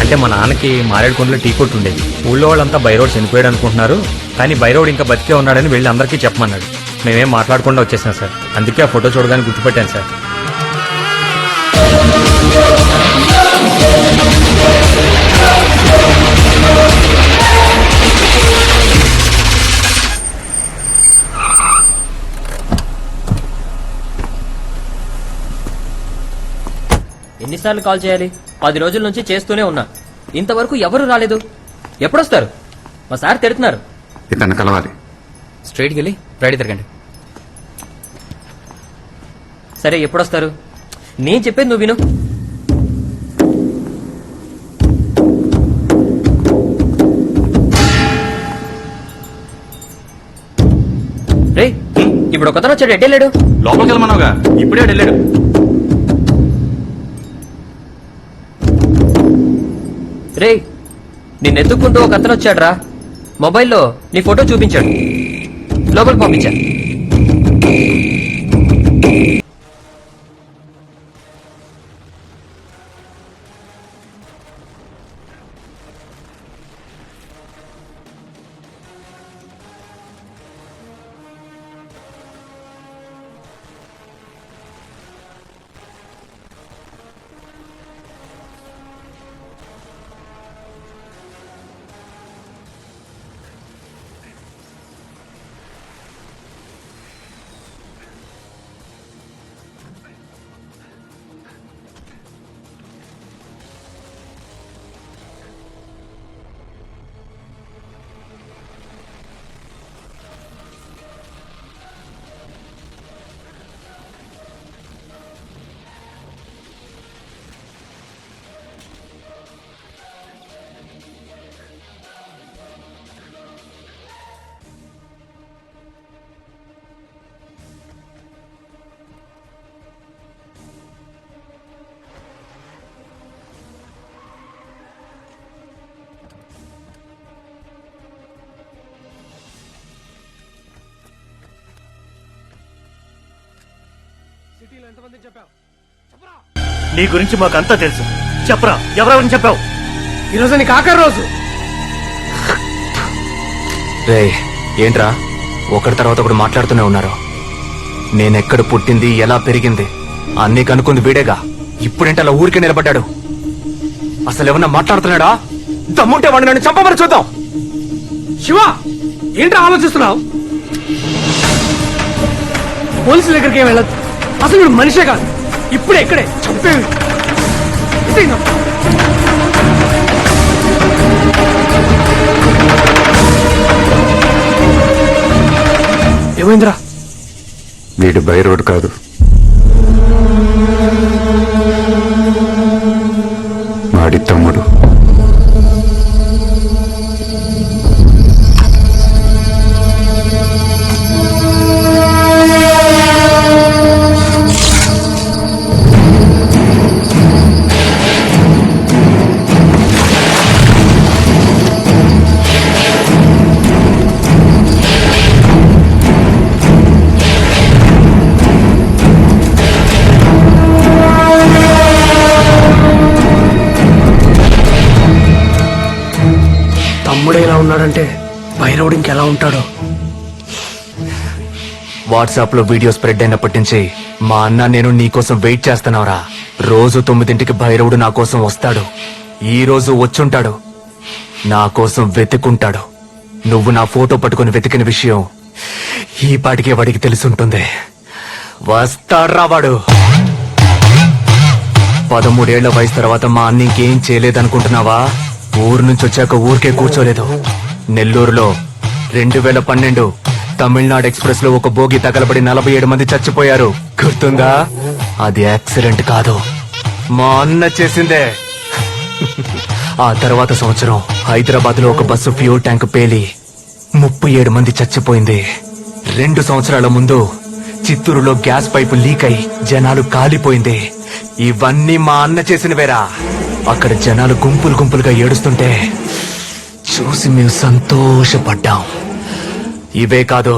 అంటే మా నాన్నకి మారేడుకొండలో టీ కొట్టు ఉండేది. ఊళ్ళో వాళ్ళంతా భైరవుడు చనిపోయాడు అనుకుంటున్నారు, కానీ భైరవుడు ఇంకా బతికే ఉన్నాడని వెళ్ళి అందరికీ చెప్పమన్నాడు. మేమేం మాట్లాడకుండా వచ్చేసాం సార్. అందుకే ఆ ఫోటో చూడగానే గుర్తుపెట్టాను సార్. ఎన్నిసార్లు కాల్ చేయాలి? 10 రోజుల నుంచి చేస్తూనే ఉన్నా, ఇంతవరకు ఎవరు రాలేదు. ఎప్పుడొస్తారు? మా సార్ తిడుతున్నారు. ఇతను కలవాలి. స్ట్రైట్కి వెళ్ళి రైట్ తిరగండి. సరే, ఎప్పుడొస్తారు? నేను చెప్పేది నువ్వు విను. రే, ఇప్పుడు ఒకతను వచ్చాడు. ఎడ్డెళ్ళాడు. లోపలికి వెళ్ళమన్నావుగా, ఇప్పుడే వెళ్ళాడు. రే, నిన్నెత్తుక్కుంటూ ఒక అతను వచ్చాడు రా. మొబైల్లో నీ ఫోటో చూపించాడు. లోపలికి పంపించా. సిటీలో ఎంతమంది చెప్పావు? చెప్పరా? నీ గురించి మాకంతా తెలుసు. చెప్పరా, ఎవరెవరిని చెప్పావు? ఈరోజు నీకు ఆఖరి రోజు. రే ఏంట్రా ఒకరి తర్వాత ఒకడు మాట్లాడుతూనే ఉన్నారు. నేనెక్కడ పుట్టింది, ఎలా పెరిగింది అన్నీ కనుక్కుంది వీడేగా. ఇప్పుడేంటి అలా ఊరికే నిలబడ్డాడు? అసలు ఏమన్నా మాట్లాడుతున్నాడా? దమ్ముంటే వాడిని నన్ను చంపమని చూద్దాం. శివ, ఏంట్రా ఆలోచిస్తున్నావు? పోలీసుల దగ్గరికి ఏం వెళ్ళదు. అసలు వీడు మనిషే కాదు. ఇప్పుడే ఇక్కడే చంపేవి. ఏమైందిరా? వీడు బై రోడ్ కాదు, వాడి తమ్ముడు. తమ్ముడే ఇలా ఉన్నాడంటే భైరవుడు ఇంకెలా ఉంటాడో. వాట్సాప్ లో వీడియో స్ప్రెడ్ అయినప్పటి నుంచి మా అన్న నేను నీకోసం వెయిట్ చేస్తున్నావురా. రోజు 9ంటికి భైరవుడు నా కోసం వస్తాడు. ఈ రోజు వచ్చుంటాడు. నా కోసం వెతుకుంటాడు. నువ్వు నా ఫోటో పట్టుకుని వెతికిన విషయం ఈ పాటికే వాడికి తెలుసుంటుంది. వస్తాడ్రా వాడు. 13 ఏళ్ల వయసు తర్వాత మా అన్న ఇంకేం చేయలేదనుకుంటున్నావా? ఊరు నుంచి వచ్చాక ఊరికే కూర్చోలేదు. నెల్లూరులో 2012 తమిళనాడు ఎక్స్ప్రెస్ లో ఒక బోగి తగలబడి 47 మంది చచ్చిపోయారు. గుర్తుందా? అది యాక్సిడెంట్ కాదు, మా అన్న చేసిందే. ఆ తర్వాత సంవత్సరం హైదరాబాద్ లో ఒక బస్సు ఫ్యూల్ ట్యాంక్ పేలి 37 మంది చచ్చిపోయింది. 2 సంవత్సరాల ముందు చిత్తూరులో గ్యాస్ పైపు లీక్ అయి జనాలు కాలిపోయింది. ఇవన్నీ మా అన్న చేసినవేరా. అక్కడ జనాలు గుంపులు గుంపులుగా ఏడుస్తుంటే చూసి మేము సంతోషపడ్డాం. ఇవే కాదు,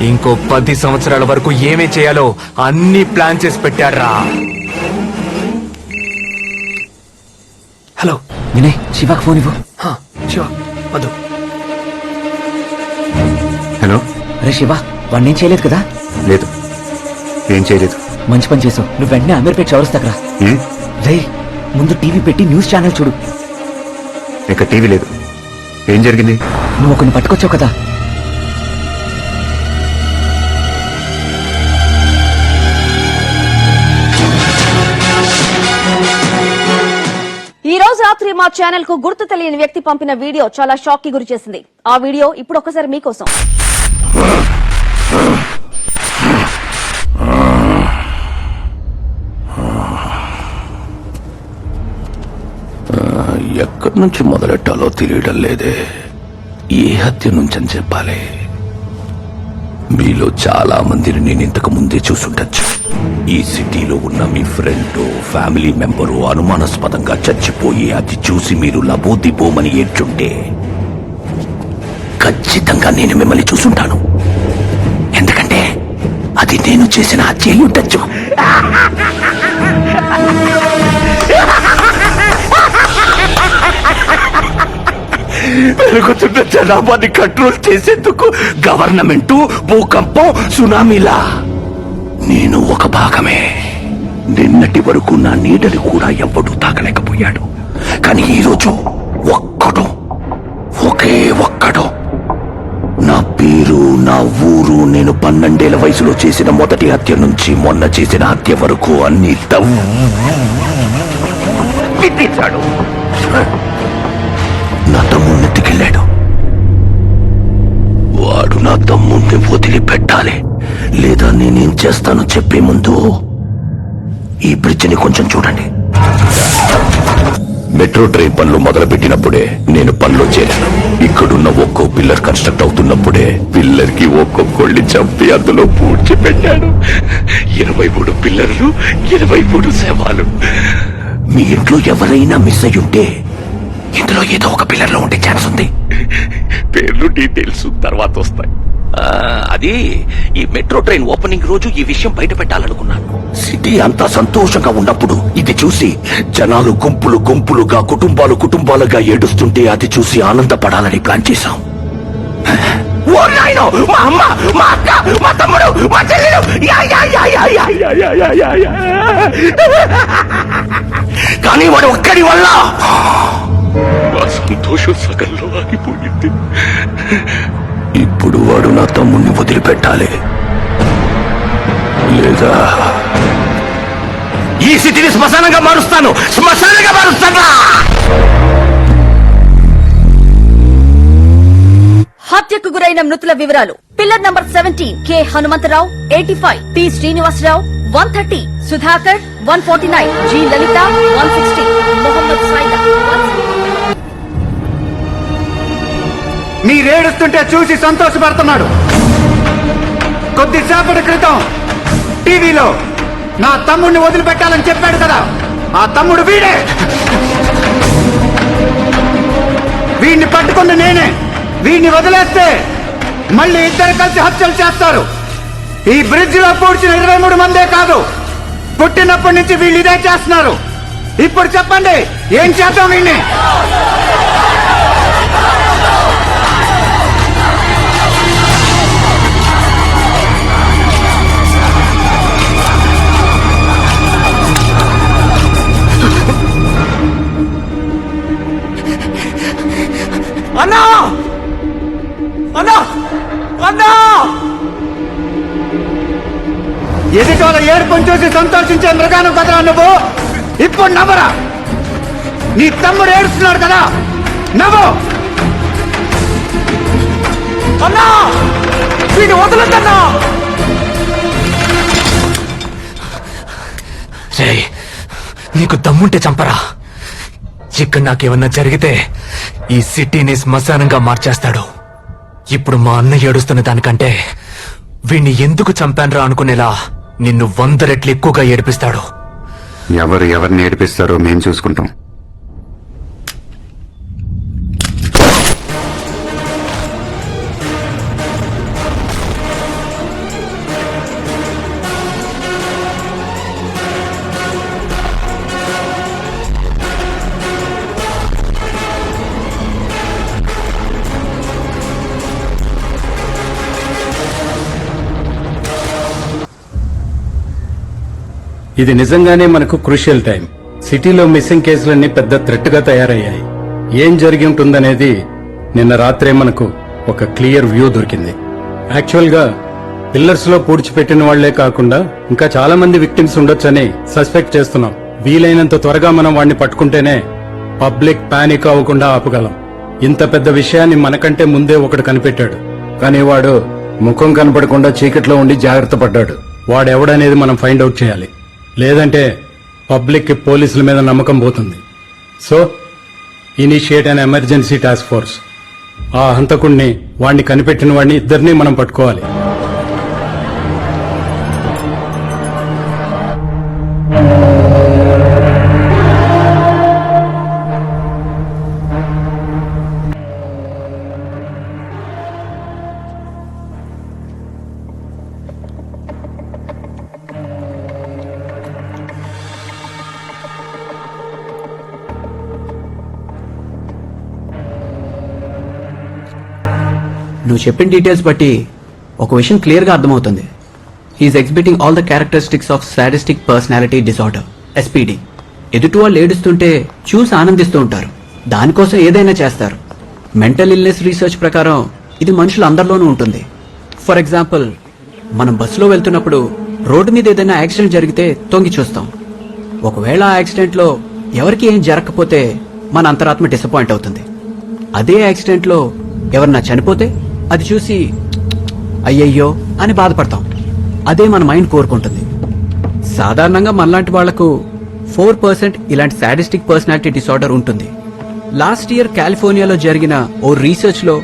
ఇంకో 10 సంవత్సరాల వరకు ఏమేం చేయాలో అన్ని ప్లాన్ చేసి పెట్టారా. హలో వినయ్, శివకు ఫోన్ ఇవ్వు. శివ వద్దు. హలో. అరే శివ, వాడిని ఏం చేయలేదు కదా? లేదు, ఏం చేయలేదు. మంచి పని చేసావు. నువ్వు వెంటనే అమీర్పేట చౌరస్తాకరా. రే, ముందు టీవీ పెట్టి న్యూస్ ఛానల్ చూడు. ఇక్కడ టీవీ లేదు. ఏం జరిగింది? నువ్వు ఒకరిని పట్టుకొచ్చావు కదా. ఈ రోజు రాత్రి మా ఛానల్ కు గుర్తు తెలియని వ్యక్తి పంపిన వీడియో చాలా షాక్ కి గురి చేసింది. ఆ వీడియో ఇప్పుడు ఒకసారి మీకోసం. ఎక్కడి నుంచి మొదలెట్టాలో తెలియడం లేదే. ఏ హత్య నుంచని చెప్పాలి? మీలో చాలా మందిని నేను ఇంతకు ముందే చూసుండొచ్చు. ఈ సిటీలో ఉన్న మీ ఫ్రెండ్, ఫ్యామిలీ మెంబరు అనుమానాస్పదంగా చచ్చిపోయి అది చూసి మీరు లబోదిబోమని ఏడ్చుంటే ఖచ్చితంగా నేను మిమ్మల్ని చూసుంటాను. ఎందుకంటే అది నేను చేసిన హత్య అయి ఉండొచ్చు. పెరుగుతున్న జనాభాని కంట్రోల్ చేసేందుకు గవర్నమెంట్, భూకంపం, సునామీలా నేను ఒక భాగమే. నిన్నటి వరకు నా నీడని కూడా ఎవ్వడూ తాకలేకపోయాడు. కానీ ఈరోజు ఒకే ఒక్కడు నా పేరు, నా ఊరు, నేను 12 ఏళ్ల వయసులో చేసిన మొదటి హత్య నుంచి మొన్న చేసిన హత్య వరకు అన్ని తవ్విచ్చాడు. నా తమ్ముణ్ణి ఎత్తుకెళ్ళాడు. వాడు నా తమ్ముణ్ణి వదిలిపెట్టాలి, లేదా నేనేం చేస్తానో చెప్పే ముందు ఈ బ్రిడ్జిని కొంచెం చూడండి. మెట్రో ట్రైన్ పనులు మొదలుపెట్టినప్పుడే నేను పనిలో చేరాను. ఇక్కడున్న ఒక్కో పిల్లర్ కన్స్ట్రక్ట్ అవుతున్నప్పుడే పిల్లర్ కి ఒక్కొక్కళ్ళని చంపి అందులో పూడ్చిపెట్టాడు. 23 పిల్లర్లు, 23 శవాలు. మీ ఇంట్లో ఎవరైనా మిస్ అయి ఉంటే ఇందులో ఏదో ఒక పిల్లర్ లో ఉండే ఛాన్స్ ఉంది. పేర్లు, డీటెయిల్స్ తర్వాత వస్తాయి. అది ఈ మెట్రో ట్రైన్ ఓపెనింగ్ రోజు ఈ విషయం బయట పెట్టాలనుకున్నాను. సిటీ అంతా సంతోషంగా ఉన్నప్పుడు ఇది చూసి జనాలు గుంపులు గుంపులుగా కుటుంబాలు కుటుంబాలుగా ఏడుస్తుంటే అది చూసి ఆనందపడాలని ప్లాన్ చేశాం. ఓ నాయనో, మా అమ్మ, మా అక్క, మా తమ్ముడు, మా చెల్లెలు, yeah, yeah, yeah, yeah, yeah, yeah, yeah, yeah, yeah, yeah. కానీ వాడు ఒక్కడి వల్ల ఆ సంతోషం సగంలో ఆగిపోయింది. ఇప్పుడు వాడు నా తమ్ముణ్ణి వదిలిపెట్టాలి, లేదా ఈ సిటీని శ్మశానంగా మారుస్తాను. హత్యకు గురైన మృతుల వివరాలు: pillar number 17 K Hanumantharao 85, P Srinivasarao 130, Sudhakar 149, G Lalitha 160, Mohammed Saida 160. మీరేడుస్తుంటే చూసి సంతోషపడుతున్నాడు. కొద్దిసేపటి క్రితం టీవీలో నా తమ్ముడిని వదిలిపెట్టాలని చెప్పాడు కదా, ఆ తమ్ముడు వీడే. వీడిని పట్టుకుంది నేనే. వీడిని వదిలేస్తే మళ్ళీ ఇద్దరు కలిసి హత్యలు చేస్తారు. ఈ బ్రిడ్జ్ లో పూడ్చిన 23 మందే కాదు, పుట్టినప్పటి నుంచి వీళ్ళు ఇదే చేస్తున్నారు. ఇప్పుడు చెప్పండి, ఏం చేద్దాం వీడిని? అన్నా, అన్నా, అన్నా! ఎదుటి వాళ్ళ ఏడుపుని చూసి సంతోషించే మృగాను కదరా నువ్వు. ఇప్పుడు నవ్వరా. నీ తమ్ముడు ఏడుస్తున్నాడు కదా, నవ్వు. అన్నా, వీడిని వదలొద్దన్నా. నీకు దమ్ముంటే చంపరా. ఇక్కడ నాకేమన్నా జరిగితే ఈ సిటీని శ్మశానంగా మార్చేస్తాడు. ఇప్పుడు మా అన్న ఏడుస్తున్న దానికంటే వీణ్ణి ఎందుకు చంపాన్రా అనుకునేలా నిన్ను 100 రెట్లు ఎక్కువగా ఏడిపిస్తాడు. ఎవరిని ఏడిపిస్తారో మేం చూసుకుంటాం. ఇది నిజంగానే మనకు క్రూషియల్ టైం. సిటీలో మిస్సింగ్ కేసులన్నీ పెద్ద థ్రెట్ గా తయారయ్యాయి. ఏం జరిగి ఉంటుందనేది నిన్న రాత్రే మనకు ఒక క్లియర్ వ్యూ దొరికింది. యాక్చువల్ గా పిల్లర్స్ లో పూడ్చిపెట్టిన వాళ్లే కాకుండా ఇంకా చాలా మంది విక్టిమ్స్ ఉండొచ్చని సస్పెక్ట్ చేస్తున్నాం. వీలైనంత త్వరగా మనం వాడిని పట్టుకుంటేనే పబ్లిక్ పానిక్ అవ్వకుండా ఆపగలం. ఇంత పెద్ద విషయాన్ని మనకంటే ముందే ఒకడు కనిపెట్టాడు, కానీ వాడు ముఖం కనపడకుండా చీకట్లో ఉండి జాగ్రత్త పడ్డాడు. వాడెవడనేది మనం ఫైండ్ అవుట్ చేయాలి, లేదంటే పబ్లిక్ కి పోలీసుల మీద నమ్మకం పోతుంది. So initiate an emergency task force. ఆ హంతకుణ్ణి, వాణ్ణి కనిపెట్టిన వాడిని ఇద్దరినీ మనం పట్టుకోవాలి. నువ్వు చెప్పిన డీటెయిల్స్ బట్టి ఒక విషయం క్లియర్ గా అర్థమవుతుంది. He is exhibiting all the characteristics of sadistic personality disorder, SPD. ఎదుటి వాళ్ళు ఏడుస్తుంటే చూసి ఆనందిస్తూ ఉంటారు, దానికోసం ఏదైనా చేస్తారు. మెంటల్ ఇల్నెస్ రీసెర్చ్ ప్రకారం ఇది మనుషులు అందరిలోనూ ఉంటుంది. ఫర్ ఎగ్జాంపుల్, మనం బస్సులో వెళ్తున్నప్పుడు రోడ్డు మీద ఏదైనా యాక్సిడెంట్ జరిగితే తొంగి చూస్తాం. ఒకవేళ ఆ యాక్సిడెంట్ లో ఎవరికి ఏం జరగకపోతే మన అంతరాత్మ డిసప్పాయింట్ అవుతుంది. అదే యాక్సిడెంట్ లో ఎవరన్నా చనిపోతే అది చూసి అయ్యయ్యో అని బాధపడతాం. అదే మన మైండ్ కోరుకుంటుంది. సాధారణంగా మనలాంటి వాళ్లకు 4% ఇలాంటి సాడిస్టిక్ పర్సనాలిటీ డిసార్డర్ ఉంటుంది. లాస్ట్ ఇయర్ కాలిఫోర్నియాలో జరిగిన ఓ రీసెర్చ్ లో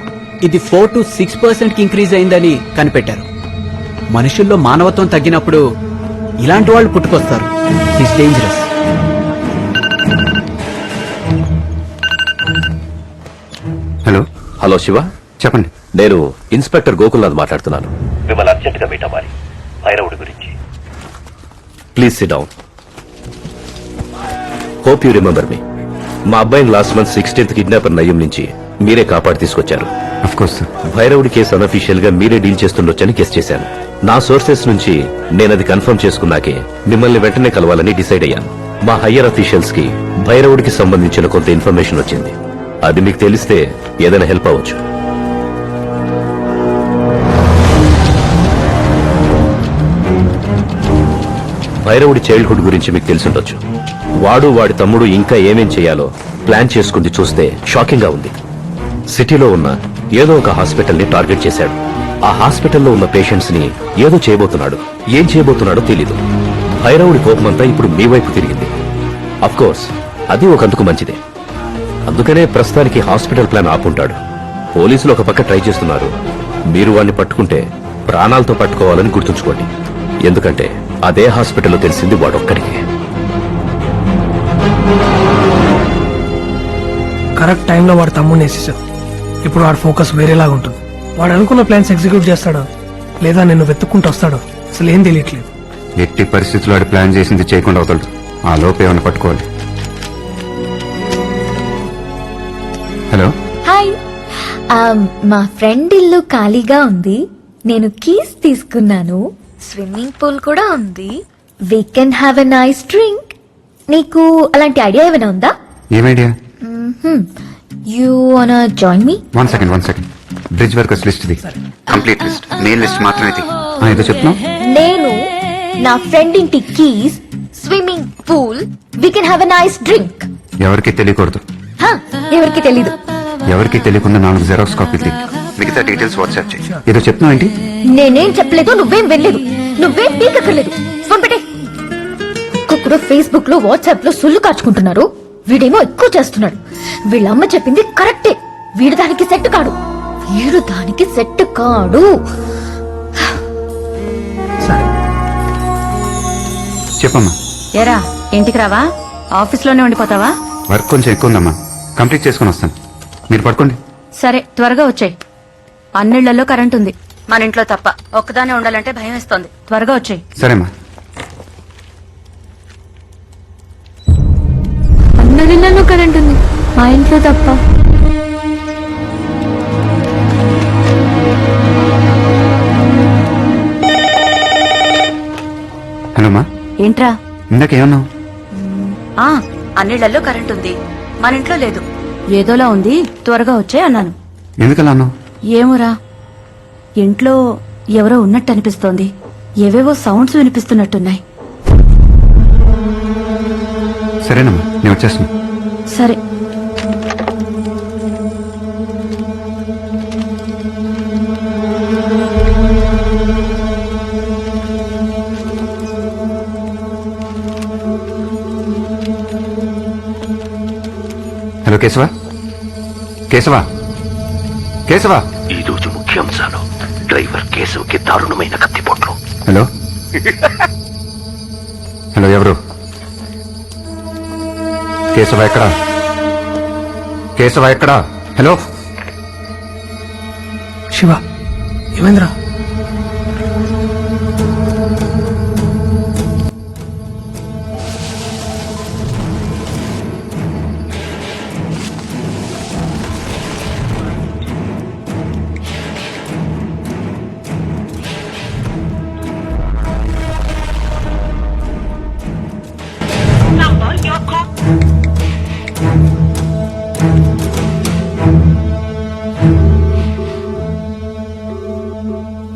ఇది 4 to 6% కి ఇంక్రీజ్ అయిందని కనిపెట్టారు. మనుషుల్లో మానవత్వం తగ్గినప్పుడు ఇలాంటి వాళ్ళు పుట్టుకొస్తారు. It's dangerous. Hello hello Siva, చెప్పండి. నేను ఇన్స్పెక్టర్ గోకుల్నాథ్ మాట్లాడుతున్నాను. మిమ్మల్ని అర్జెంట్ గా మీట్ అవ్వాలి భైరవుడి గురించి. Please SIT down. Hope you remember me. మా అబ్బాయిని లాస్ట్ మంత్ 16th కిడ్నాపర్ నయ్యం నుంచి మీరే కాపాడి తీసుకొచ్చారు. భైరవుడి కేసు అనఫీషియల్ గా మీరే డీల్ చేస్తుండొచ్చని గెస్ చేశాను. నా సోర్సెస్ నుంచి నేనది కన్ఫర్మ్ చేసుకున్నాకే మిమ్మల్ని వెంటనే కలవాలని డిసైడ్ అయ్యాను. మా హయ్యర్ అఫీషియల్స్ కి భైరవుడికి సంబంధించిన కొంత ఇన్ఫర్మేషన్ వచ్చింది. అది మీకు తెలిస్తే ఏదైనా హెల్ప్ అవ్వచ్చు. భైరవుడి చైల్డ్హుడ్ గురించి మీకు తెలిసుండొచ్చు. వాడి తమ్ముడు ఇంకా ఏమేం చేయాలో ప్లాన్ చేసుకుంది చూస్తే షాకింగ్ గా ఉంది. సిటీలో ఉన్న ఏదో ఒక హాస్పిటల్ ని టార్గెట్ చేశాడు. ఆ హాస్పిటల్లో ఉన్న పేషెంట్స్ ని ఏదో చేయబోతున్నాడు. ఏం చేయబోతున్నాడో తెలీదు. భైరవుడి కోపమంతా ఇప్పుడు మీ వైపు తిరిగింది. అఫ్కోర్స్ అది ఒకందుకు మంచిదే. అందుకనే ప్రస్తుతానికి హాస్పిటల్ ప్లాన్ ఆపుంటాడు. పోలీసులు ఒక పక్క ట్రై చేస్తున్నారు. మీరు వాడిని పట్టుకుంటే ప్రాణాలతో పట్టుకోవాలని గుర్తుంచుకోండి. ఎందుకంటే అదే హాస్పిటల్లో తెలిసింది వాడొక్కడికే. కరెక్ట్ టైంలో వాడు తమ్ముడిని వేసేసావు. ఇప్పుడు వాడి ఫోకస్ వేరేలాగా ఉంటుంది. వాడు అనుకున్న ప్లాన్స్ ఎగ్జిక్యూట్ చేస్తాడో లేదా నిన్ను వెతుక్కుంటూ వస్తాడో అసలు ఏం తెలియట్లేదు. ఎట్టి పరిస్థితుల్లో వాడు ప్లాన్ చేసింది చేయకుండా అవుతాడు. ఆ లోపు ఏమైనా పట్టుకోవాలి. Hello, hi. మా ఫ్రెండ్ ఇల్లు ఖాళీగా ఉంది. నేను కీస్ తీసుకున్నాను. స్విమ్మింగ్ పూల్ కూడా ఉంది. We can have a nice drink. నీకు అలాంటి ఐడియా ఏమైనా ఉందా? ఏం ఐడియా? యూ వానా join me? One second. Bridge workers list the. Complete list, main list మాత్రమే ది. ఏదో చెప్తున్నావు? నేను నా ఫ్రెండ్ ఇంటి keys, swimming pool, we can have a nice drink. ఎవరికి తెలియకూడదు. ఎవరికి తెలీదు. ఎవరికి తెలియకుండా 4 జెరాక్స్ కాపీలు. మిగతా డీటెయిల్స్ వాట్సాప్ చేయి. ఏదో చెప్తున్నావు ఏంటి? నేనేం చెప్పలేదు, నువ్వేం వెళ్ళలేదు, నువ్వేం పీకక్కర్లేదు. ఫోన్ పెట్టే. కుక్కడు ఫేస్బుక్ లో వాట్సాప్ లో సుల్లు కాచుకుంటున్నారు. వీడేమో ఎక్కువ చేస్తున్నాడు. వీళ్ళమ్మ చెప్పింది కరెక్టే. వీడు దానికి సెట్ కాడు. చెప్పమ్మా. ఏరా ఇంటికి రావా? ఆఫీస్ లోనే ఉండిపోతావా? వర్క్ కొంచెం ఎక్కువ ఉందమ్మా, కంప్లీట్ చేసుకుని వస్తాను. మీరు పడుకోండి. సరే త్వరగా వచ్చాయి. అన్నిళ్లలో కరెంట్ ఉంది, మన ఇంట్లో తప్ప. ఒక్కదానే ఉండాలంటే భయం వేస్తోంది. త్వరగా వచ్చాయి. సరేమ్మా. అన్నిళ్లలో కరెంట్ ఉంది, మా ఇంట్లో తప్ప. హలో మా. ఏంట్రా? ఇందాకేమన్నావు? అన్నిళ్లలో కరెంట్ ఉంది, మన ఇంట్లో లేదు. ఏదోలా ఉంది, త్వరగా వచ్చాయి అన్నాను. ఎందుకలా అన్నావు? ఏమోరా, ఇంట్లో ఎవరో ఉన్నట్టు అనిపిస్తోంది. ఏవేవో సౌండ్స్ వినిపిస్తున్నట్టున్నాయి. సరేనమ్మా, నేను వచ్చేస్తున్నా. సరే. హలో కేశవ. ఈ రోజు ముఖ్యాంశాలు: డ్రైవర్ కేశవ్కి దారుణమైన కత్తిపోట్లు. హలో ఎవరు? కేశవ ఎక్కడా? హలో శివ, ఏమైందిరా?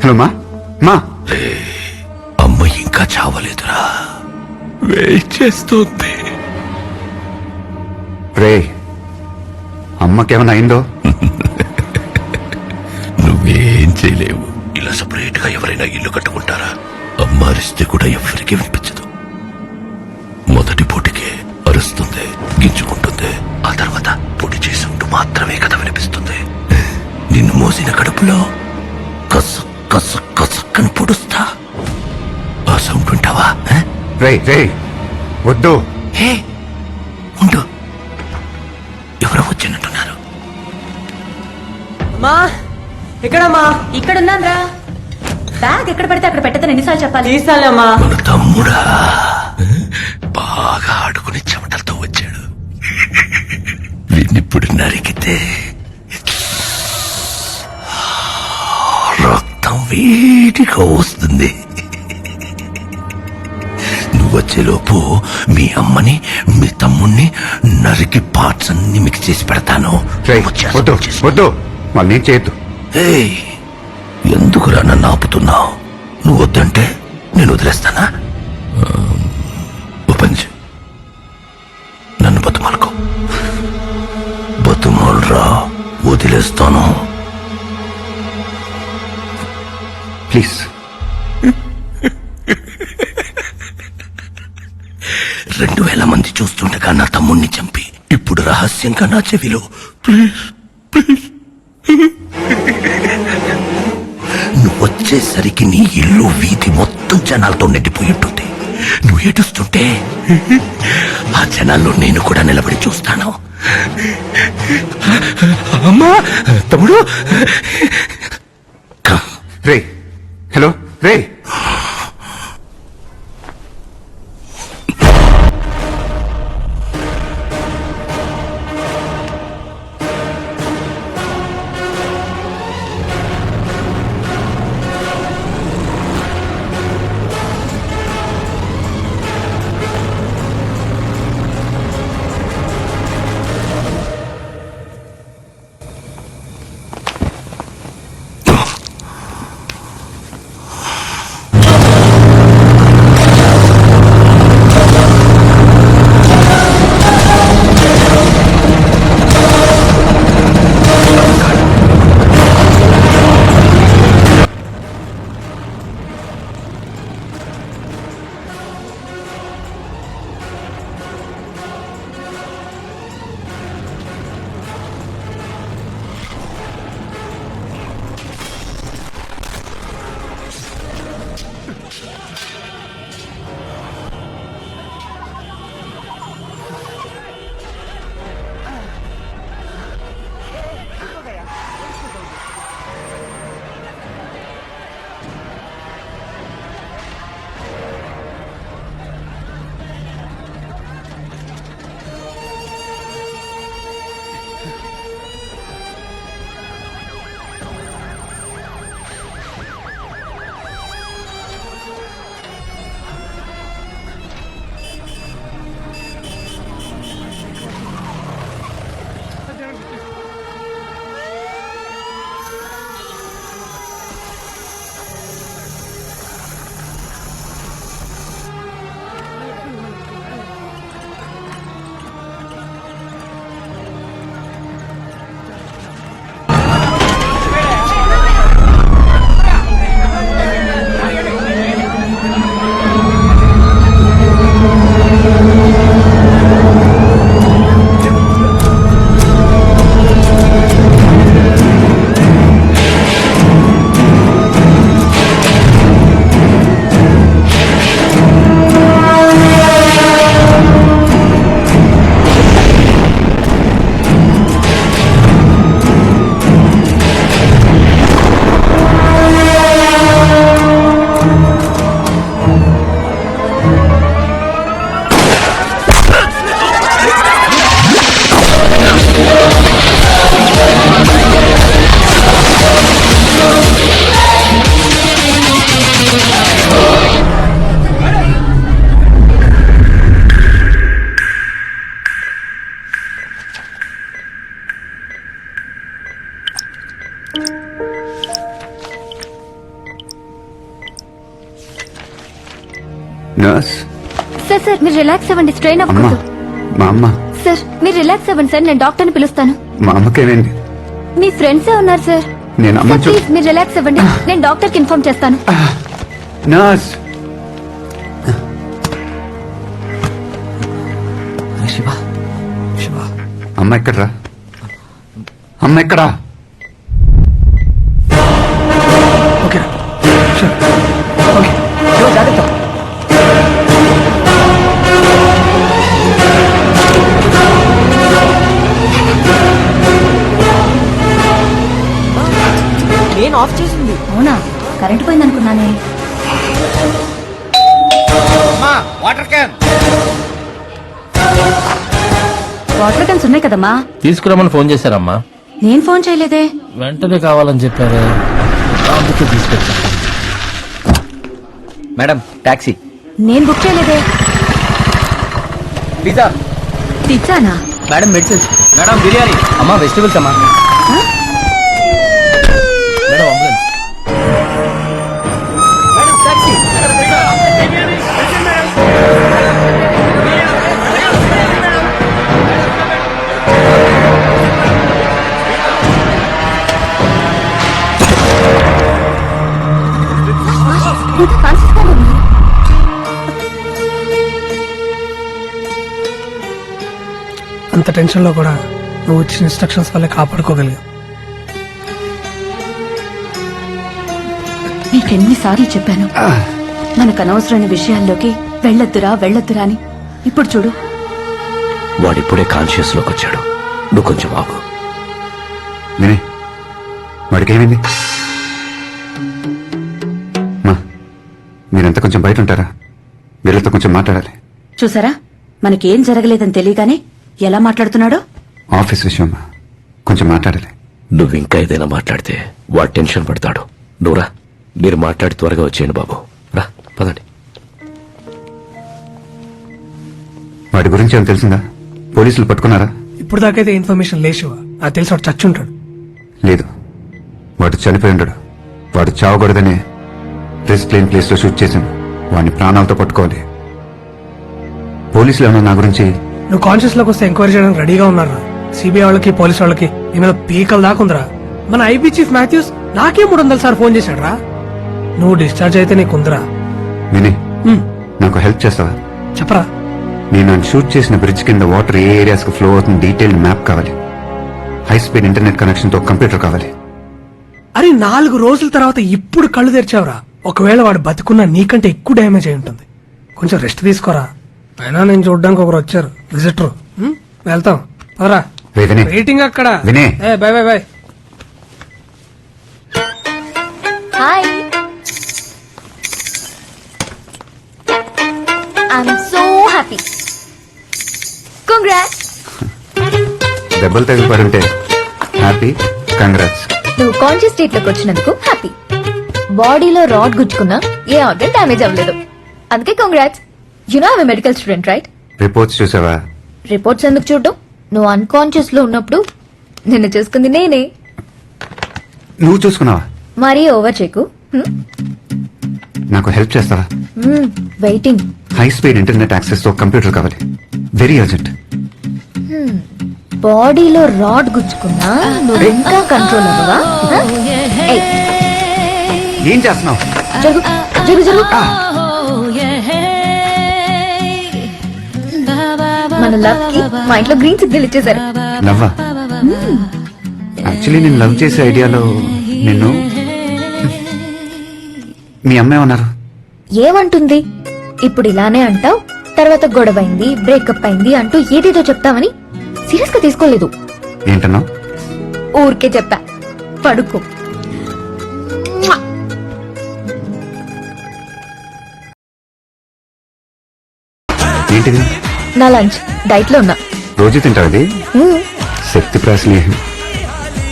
హలో మా. అమ్మ ఇంకా చావలేదురా, వెయిట్ చేస్తుంది. రే, అమ్మకేమైనా అయిందో? నువ్వేం చేయలేవు. ఇలా సపరేట్ గా ఎవరైనా ఇల్లు కట్టుకుంటారా? అమ్మ అరిస్తే కూడా ఎవరికి వినిపించదు. మొదటి పూటికే అరుస్తుంది, గింజుకుంటుంది. ఆ తర్వాత పొడి చేసి ఉంటూ మాత్రమే కథ వినిపిస్తుంది. నిన్ను మోసిన కడుపులో కసక్కని పొడుస్తా. ఆ సౌండ్ వింటావా? రే వద్దు. ఉండు, ఎవరో వచ్చినట్టున్నారు. ఎక్కడమ్మా? ఇక్కడున్నారా? బ్యాగ్ ఎక్కడ పడితే అక్కడ పెట్టదని ఎన్నిసార్లు చెప్పాలి? తీసాలమ్మా. తమ్ముడా బాగా ఆడుకుని చెమటలతో వచ్చాడు. వీడినిప్పుడు నరికితే రక్తం వేడిగా వస్తుంది. నువ్వు వచ్చేలోపు మీ అమ్మని మీ తమ్ముణ్ణి నరికి పార్ట్స్ అన్ని మిక్స్ చేసి పెడతాను. వద్దు మళ్ళీ చేయొద్దు. ఎందుకురా నన్ను ఆపుతున్నావు? నువ్వు వద్దంటే నేను వదిలేస్తానా? ఓపెన్ చేయి. నన్ను బతుమాలకు. బతుమాలరా, వదిలేస్తాను. ప్లీజ్. 2000 మంది చూస్తుండగా నా తమ్ముణ్ణి చంపి ఇప్పుడు రహస్యంగా నా చెవిలో ప్లీజ్ ప్లీజ్. నువ్వు వచ్చేసరికి నీ ఇల్లు వీధి మొత్తం జనాలతో నిండిపోయి ఉంటుంది. నువ్వు ఏడుస్తుంటే ఆ జనాల్లో నేను కూడా నిలబడి చూస్తాను. అమ్మా తమ్ముడు. రే హలో రే. నర్స్. సార్ సార్ మీరు రిలాక్స్ అవ్వండి, స్ట్రెయిన్ అవ్వకూడదు. మా అమ్మ. సార్ మీరు రిలాక్స్ అవ్వండి సార్, నేను డాక్టర్ని పిలుస్తాను. మా అమ్మకేమైంది? మీ ఫ్రెండ్సే ఉన్నారు సార్. నేను అమ్మ ప్లీజ్ మీరు రిలాక్స్ అవ్వండి, నేను డాక్టర్కి ఇన్ఫార్మ్ చేస్తాను. నర్స్. శివ శివ. అమ్మ ఎక్కడ్రా? అమ్మ ఎక్కడా? ఓకే ఓకే జాగ్రత్త. Water can. వాటర్ క్యాన్స్ ఉన్నాయి కదమ్మా. తీసుకురామని ఫోన్ చేశారమ్మా. నేను ఫోన్ చేయలేదే. వెంటనే కావాలని చెప్పారు, అందుకే తీసుకొచ్చా. Madam taxi. నేను బుక్ చేయలేదే. పిజ్జా. పిజ్జానా? Madam medicines. మేడం బిర్యానీ. అమ్మా వెజిటబుల్స్ అమ్మా. Madam ambulance. Madam taxi. అంత టెన్షన్ లో కూడా నువ్వు ఇచ్చిన ఇన్స్ట్రక్షన్స్ వల్లే కాపాడుకోగలిగావు. నీకెన్నిసార్లు చెప్పాను మనకు అనవసరమైన విషయాల్లోకి వెళ్ళొద్దురా అని. ఇప్పుడు చూడు. వాడిప్పుడే కాన్షియస్ లోకి వచ్చాడు, నువ్వు కొంచెం ఆగు. వినే, వాడికేమైంది? మా మీరంతా కొంచెం బయట ఉంటారా? వీళ్ళతో కొంచెం మాట్లాడాలి. చూసారా, మనకేం జరగలేదని తెలియగానే ఎలా మాట్లాడుతున్నాడో. ఆఫీస్ విషయం కొంచెం మాట్లాడాలి. నువ్వు ఇంకా ఏదైనా మాట్లాడితే వాడు టెన్షన్ పడతాడు. నువ్వురా, మీరు మాట్లాడి త్వరగా వచ్చేయండి బాబు. రా పదండి. వాడి గురించి ఏమైనా తెలిసిందా? పోలీసులు పట్టుకున్నారా? ఇప్పుడు దాకైతే ఇన్ఫర్మేషన్ లేచివా? అది తెలిసి వాడు చచ్చుంటాడు. లేదు, వాడు చనిపోయి ఉండడు. వాడు చావకూడదనే రిస్క్ లేని ప్లేస్ లో షూట్ చేశాను. వాడిని ప్రాణాలతో పట్టుకోవాలి. పోలీసులు ఏమన్నా నా గురించి? నువ్వు కాన్షియస్ లోకి వస్తే ఎంక్వైరీ చేయడానికి రెడీగా ఉన్నారా? సిబిఐ వాళ్ళకి పోలీసు వాళ్ళకి నీ మీద పీకల దాకా ఉందిరా. మన ఐబీ చీఫ్ మాథ్యూస్ నాకే 300 సార్లు ఫోన్ చేశాడు రా. నువ్వు డిశ్చార్జ్ అయితే నీకుందిరా. విని, నాకు హెల్ప్ చేస్తావా? చెప్పరా. నేను షూట్ చేసిన బ్రిడ్జ్ కింద వాటర్ ఏ ఏరియాస్ కు ఫ్లో అవుతుంది డీటెయిల్ మ్యాప్ కావాలి. హై స్పీడ్ ఇంటర్నెట్ కనెక్షన్ తో కంప్యూటర్ కావాలి. అరే 4 రోజుల తర్వాత ఇప్పుడు కళ్ళు తెరిచావురా. ఒకవేళ వాడు బతుకున్నా నీకంటే ఎక్కువ డ్యామేజ్ అయి ఉంటుంది. కొంచెం రెస్ట్ తీసుకోరా. అయినా నేను చూడడానికి ఒకరు వచ్చారు, విజిటర్. వెళ్తాం పదరా. వెయిటింగ్ అక్కడ. By by by. Hi, I'm so happy. Congrats. దెబ్బలు తగిలి పడుంటే హ్యాపీ, కంగ్రాట్స్. నువ్వు కాన్షియస్ స్టేట్ లోకి వచ్చినందుకు హ్యాపీ. బాడీలో రాడ్ గుచ్చుకున్నా ఏ ఆర్గన్ డ్యామేజ్ అవ్వలేదు, అందుకే congrats. You know I medical student right? Reports చూసావా? రిపోర్ట్స్ ఎందుకు చూడడం? నువ్వు అన్కాన్షియస్ లో ఉన్నప్పుడు నిన్ను చూసుకుంది నేనే. నువ్వు చూసుకున్నావా? మరీ ఓవర్ చెక్కు. నాకు హెల్ప్ చేస్తావా? Waiting. High speed internet access తో కంప్యూటర్ కావాలి, వెరీ అర్జెంట్. బాడీలో రాడ్ గుచ్చుకున్నా నువ్వు ఇంకా కంట్రోల్ అవ్వవా? ఏం చేస్తున్నావు? జరుగు జరుగు జరుగు. మన లవ్ కి మా ఇంట్లో గ్రీన్ సిగ్నల్ ఇచ్చేసారు. లవ్వా? యాక్చువల్లీ నేను లవ్ చేసే ఐడియాలో నిన్ను మీ అమ్మాయి ఉన్నారు. ఏమంటుంది? ఇప్పుడు ఇలానే అంటావు, తర్వాత గొడవైంది, బ్రేకప్ అయింది అంటూ ఏదేదో చెప్తావని సీరియస్ గా తీసుకోలేదు. ఏంటన్నావు? ఊరికే చెప్పా, పడుకో. ఏంటిది? నా లంచ్. డైట్ లో ఉన్నా. రోజు తింటావు అది? శక్తి ప్రాస్నేహం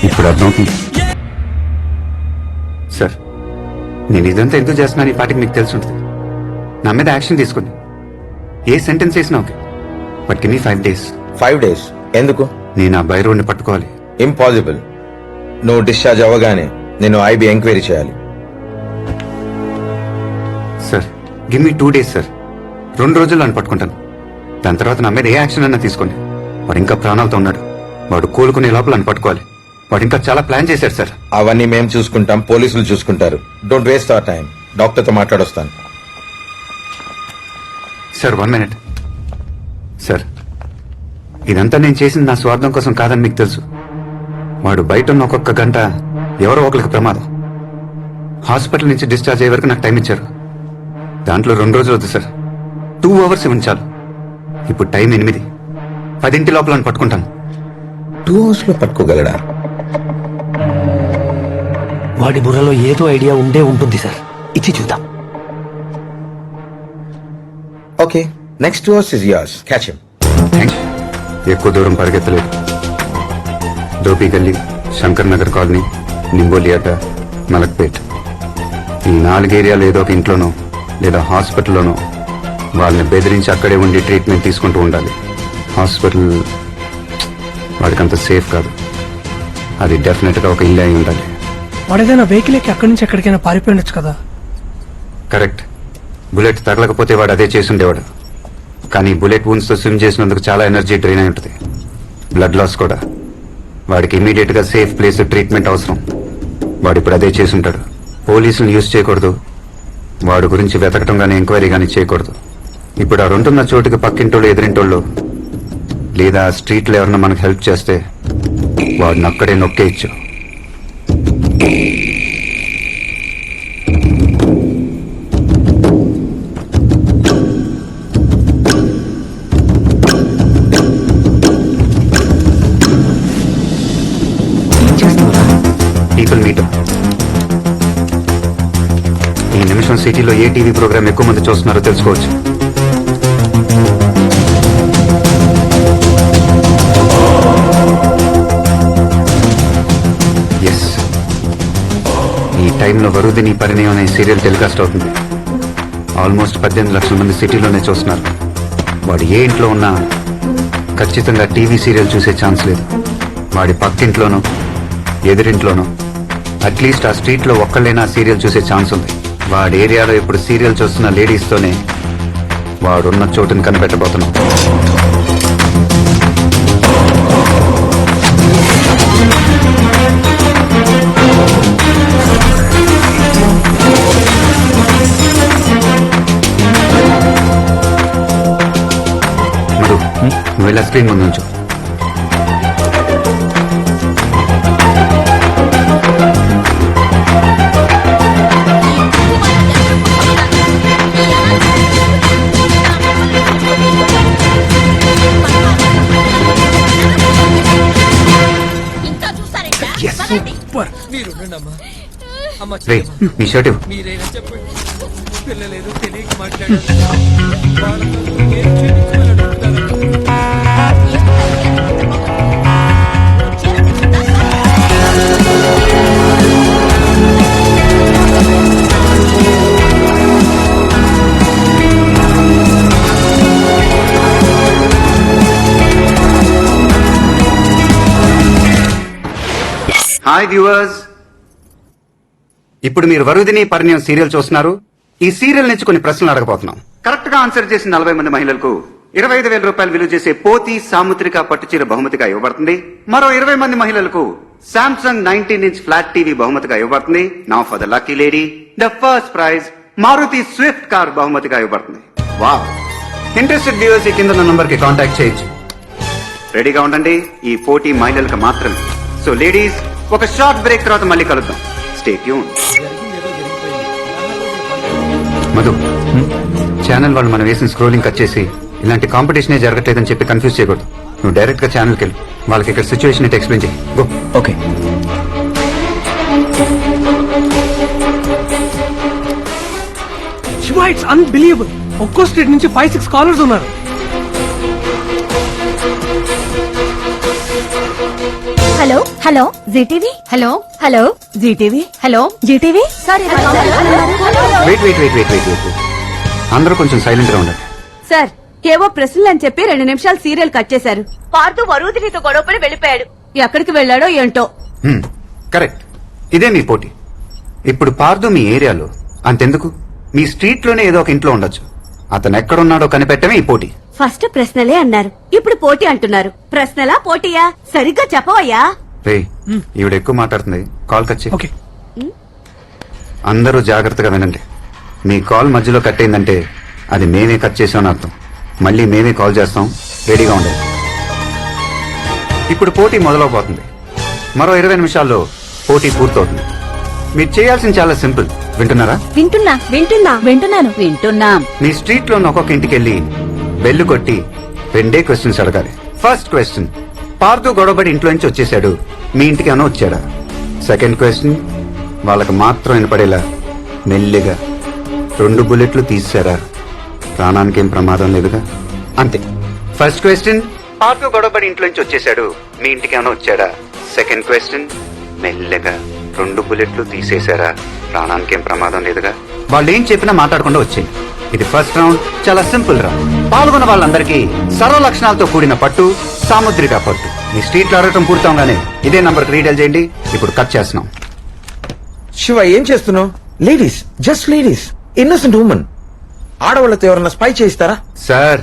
ఇప్పుడు అర్థమవుతుంది. సార్, నేను ఇదంతా ఎందుకు చేస్తున్నాను ఈ పాటికి మీకు తెలిసి ఉంటుంది. నా మీద యాక్షన్ తీసుకోండి. ఏ సెంటెన్స్ వేసినా ఓకే, బట్ కిన్ని 5 days. 5 days ఎందుకు? నేను ఆ బైరోడ్ని పట్టుకోవాలి. ఇంపాసిబుల్. నువ్వు డిశ్చార్జ్ అవ్వగానే నేను ఐబీ ఎంక్వైరీ చేయాలి. Sir, give me 2 days sir. 2 రోజుల్లో అని పట్టుకుంటాను. దాని తర్వాత నా మీద ఏ యాక్షన్ అన్నా తీసుకోండి. వాడు ఇంకా ప్రాణాలతో ఉన్నాడు. వాడు కోలుకునే లోపల అని పట్టుకోవాలి. వాడు ఇంకా చాలా ప్లాన్ చేశాడు సార్. అవన్నీ మేము చూసుకుంటాం, పోలీసులు చూసుకుంటారు. Don't waste our time. డాక్టర్తో మాట్లాడొస్తాను. Sir 1 minute. సార్, ఇదంతా నేను చేసింది నా స్వార్థం కోసం కాదని మీకు తెలుసు. వాడు బయట ఉన్న ఒక్కొక్క గంట ఎవరో ఒకరికి ప్రమాదం. హాస్పిటల్ నుంచి డిశ్చార్జ్ అయ్యే వరకు నాకు టైం ఇచ్చారు. దాంట్లో 2 రోజులు వద్దు సార్, 2 hours ఇవ్వండి చాలు. ఇప్పుడు టైం 8. 10 లోపల అని పట్టుకుంటాను. 2 hours లో పట్టుకోగలడా? వాడి బుర్రలో ఏదో ఐడియా ఉండే ఉంటుంది సార్. ఇచ్చి చూద్దాం. Okay. Next verse is yours catch him. ఎక్కువ దూరం పరిగెత్తలేదు. దోపి గల్లీ, శంకర్ నగర్ కాలనీ, నింబోలియాట, మలక్పేట్ ఈ 4 ఏరియాలో ఏదో ఒక ఇంట్లోనో లేదా హాస్పిటల్లోనో వాళ్ళని బెదిరించి అక్కడే ఉండి ట్రీట్మెంట్ తీసుకుంటూ ఉండాలి. హాస్పిటల్ వాడికంత సేఫ్ కాదు. అది డెఫినెట్ గా ఒక ఇల్లు అయి ఉండాలి. వాడేదైనా వెహికల్ ఎక్కి అక్కడి నుంచి ఎక్కడికైనా పారిపోయి ఉండొచ్చు కదా. కరెక్ట్. బుల్లెట్ తగలకపోతే వాడు అదే చేసుండేవాడు. కానీ బుల్లెట్ వూన్స్ తో స్విమ్ చేసినందుకు చాలా ఎనర్జీ డ్రైన్ అయి ఉంటుంది. బ్లడ్ లాస్ కూడా. వాడికి ఇమీడియట్ గా సేఫ్ ప్లేస్ ట్రీట్మెంట్ అవసరం. వాడు ఇప్పుడు అదే చేసుంటాడు. పోలీసులు యూజ్ చేయకూడదు. వాడి గురించి వెతకటం గానీ ఎంక్వైరీ గానీ చేయకూడదు. ఇప్పుడు ఆ రెండున్న చోటుకి పక్కింటోళ్ళు ఎదురింటోళ్ళు లేదా స్ట్రీట్లో ఎవరన్నా మనకు హెల్ప్ చేస్తే వాడిని అక్కడే నొక్కేయచ్చు. People meet. ఈ నిమిషం సిటీలో ఏ టీవీ ప్రోగ్రామ్ ఎక్కువ మంది చూస్తున్నారో తెలుసుకోవచ్చు. ఎస్, ఈ టైంలో వరుదిని పరిణయం అనే సీరియల్ టెలికాస్ట్ అవుతుంది. ఆల్మోస్ట్ 18 లక్షల మంది సిటీలోనే చూస్తున్నారు. వాడు ఏ ఇంట్లో ఉన్నా ఖచ్చితంగా టీవీ సీరియల్ చూసే ఛాన్స్ లేదు. వాడి పక్కింట్లోనో ఎదురింట్లోనో అట్లీస్ట్ ఆ స్ట్రీట్ లో ఒక్కళ్ళైనా సీరియల్ చూసే ఛాన్స్ ఉంది. వాడి ఏరియాలో ఇప్పుడు సీరియల్ చూస్తున్న లేడీస్ తోనే వాడున్న చోటుని కనిపెట్టబోతున్నాం. మధు, నువ్వు వెళ్ళా స్క్రీన్ ముందు ఉంచు. రేయ్, నీ షర్ట్ ఇవ్వు. హాయ్ వ్యూవర్స్, ఇప్పుడు మీరు వరుదిని పరిణయం సీరియల్ చూస్తున్నారు. ఈ సీరియల్ నుంచి కొన్ని ప్రశ్నలు అడగబోతున్నాం. కరెక్ట్ గా ఆన్సర్ చేసిన 40 మంది మహిళలకు 25,000 రూపాయలు విలువ చేసే పోతి సాముద్రిక పట్టుచీర బహుమతిగా ఇవ్వబడుతుంది. మరో 20 మంది మహిళలకు సామ్సంగ్ 19 ఇంచ్ ఫ్లాట్ టీవీ బహుమతిగా ఇవ్వబడుతుంది. Now for the lucky lady, the first prize Maruti swift car బహుమతిగా ఇవ్వబడుతుంది. వావ్! ఇంట్రెస్టెడ్ వ్యూవర్స్ ఈ కింద నంబర్ కి కాంటాక్ట్ చేయొచ్చు. రెడీగా ఉండండి, ఈ పోటీ మహిళలకు మాత్రమే. సో లేడీస్, ఒక షార్ట్ బ్రేక్ తర్వాత మళ్ళీ కలుద్దాం. Stay tune. మధు, ఛానల్ వాళ్ళు మనం వేసిన స్క్రోలింగ్ కట్ చేసి ఇలాంటి కాంపిటీషనే జరగట్లేదని చెప్పి కన్ఫ్యూజ్ చేయకూడదు. నువ్వు డైరెక్ట్ గా ఛానల్కి వెళ్ళు. వాళ్ళకి ఇక్కడ సిచ్యువేషన్ అయితే ఎక్స్ప్లెయిన్ చేయి. Go. Okay. Shiva, it's unbelievable. ఒక్కో స్ట్రీట్ నుంచి 5-6 కాలర్స్ ఉన్నారు. Hello hello GTV. Hello hello GTV. Hello GTV. Sorry, wait wait wait wait wait wait. అందరూ కొంచెం సైలెంట్ గా ఉండండి. సార్, ఏవో ప్రశ్నలు అని చెప్పి 2 నిమిషాలు సీరియల్ కట్ చేశారు. పార్థు వరుదినితో గొడవపడి వెళ్ళిపోయాడు. ఎక్కడికి వెళ్ళాడో ఏంటో. కరెక్ట్, ఇదే మీ పోటీ. ఇప్పుడు పార్దు మీ ఏరియాలో, అంతెందుకు మీ స్ట్రీట్ లోనే ఏదో ఒక ఇంట్లో ఉండొచ్చు. అతను ఎక్కడున్నాడో కనిపెట్టమే ఈ పోటీ. ఫస్ట్ ప్రశ్నలే అన్నారు, ఇప్పుడు పోటీ అంటున్నారు. ప్రశ్నలా పోటీయా? సరిగ్గా చెప్పవయ్యా. రే, ఈవిడ ఎక్కువ మాట్లాడుతుంది. కాల్ కట్ చేయి. ఓకే. అందరూ జాగ్రత్తగా వినండి. మీ కాల్ మధ్యలో కట్ అయిందంటే అది మేమే కట్ చేసామని అర్థం. మళ్ళీ మేమే కాల్ చేస్తాం. రెడీగా ఉండండి. ఇప్పుడు పోటీ మొదలవబోతుంది. మరో 20 నిమిషాల్లో పోటీ పూర్తవుతుంది. మీరు చేయాల్సింది చాలా సింపుల్. వింటున్నారా? వింటున్నాం. మీ స్ట్రీట్ లో ఒక్కొక్క ఇంటికి వెళ్ళి బెల్లు కొట్టి 2 క్వశ్చన్స్ అడగాలి. ఫస్ట్ క్వశ్చన్, పార్దు గొడవబడి ఇంట్లో నుంచి వచ్చేసాడు, మీ ఇంటికి ఏమైనా వచ్చాడా? సెకండ్ క్వశ్చన్, వాళ్ళకి మాత్రం వినపడేలా మెల్లిగా 2 బుల్లెట్లు తీసారా? ప్రాణానికి ఏం ప్రమాదం లేదుగా? అంతే. ఫస్ట్ క్వశ్చన్, పార్కు గొడవపడి ఇంట్లోంచి వచ్చేసాడు, మీ ఇంటికి ఏమైనా వచ్చాడా? సెకండ్ క్వశ్చన్, మెల్లగా 2 బుల్లెట్లు తీసేశారా? ప్రాణానికి ఏం ప్రమాదం లేదుగా? వాళ్ళు ఏం చెప్పినా మాట్లాడకుండా వచ్చాయి. ఇది ఫస్ట్ రౌండ్, చాలా సింపుల్ రౌండ్. పాల్గొన్న వాళ్ళందరికీ సర్వ లక్షణాలతో కూడిన పట్టు, సాముద్రిక పట్టు. మీ స్ట్రీట్ లో అడగటం పూర్తవగానే ఇదే నంబర్కి రీడైల్ చేయండి. ఇప్పుడు కట్ చేస్తున్నాం. శివ ఏం చేస్తున్నావు? Ladies, just ladies, innocent women. ఆడవాళ్ళతో ఎవరన్నా స్పై చేయిస్తారా? సార్,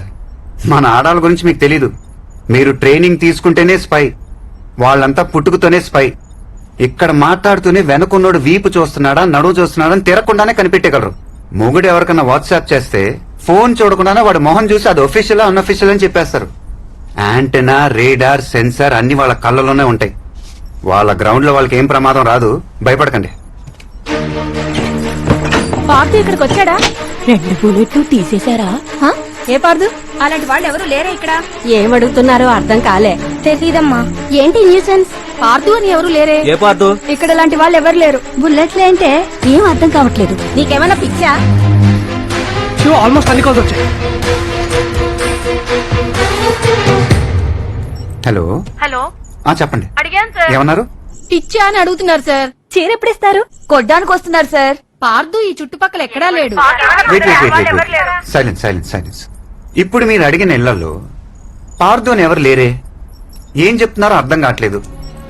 మన ఆడాళ్ళ గురించి మీకు తెలీదు. మీరు ట్రైనింగ్ తీసుకుంటేనే స్పై. వాళ్ళంతా పుట్టుకతోనే స్పై. ఇక్కడ మాట్లాడుతూనే వెనకున్నోడు వీపు చూస్తున్నాడా నడువు చూస్తున్నాడా అని తిరగకుండానే కనిపెట్టగలరు. మొగుడు ఎవరికన్నా వాట్సాప్ చేస్తే ఫోన్ చూడకుండానే వాడు మొహం చూసి అది ఒఫీషియల్ అన్అఫీషియల్ అని చెప్పేస్తారు. యాంటెనా, రేడార్, సెన్సార్ అన్ని వాళ్ళ కళ్ళలోనే ఉంటాయి. వాళ్ళ గ్రౌండ్ లో వాళ్ళకి ఏం ప్రమాదం రాదు, భయపడకండి. పార్దు ఇక్కడికి వచ్చాడా? 2 బుల్లెట్లు తీసేశారా? ఏ పార్దు? అలాంటి వాళ్ళు ఎవరు లేరా ఇక్కడ? ఏం అడుగుతున్నారో అర్థం కాలే. తెలీదమ్మా. ఏంటి న్యూసెన్స్? పార్దు అని ఎవరు లేరే? ఏ పార్దు? ఇక్కడ లాంటి వాళ్ళు ఎవరు లేరు. బుల్లెట్లే అంటే ఏం అర్థం కావట్లేదు. నీకేమైనా పిచ్చా? ఆల్మోస్ట్ అన్ని కాల్స్ వచ్చాయి. హలో హలో, చెప్పండి. అడిగాను సార్. ఏమన్నారు? పిచ్చా అని అడుగుతున్నారు సార్. చీర ఎప్పుడిస్తారు? కొడ్డానికి వస్తున్నారు సార్. పార్దు ఈ చుట్టుపక్కల ఎక్కడా లేడు. సైలెన్స్. ఇప్పుడు మీరు అడిగిన ఇళ్లలో పార్దు అని ఎవరు లేరే? ఏం చెప్తున్నారో అర్థం కావట్లేదు.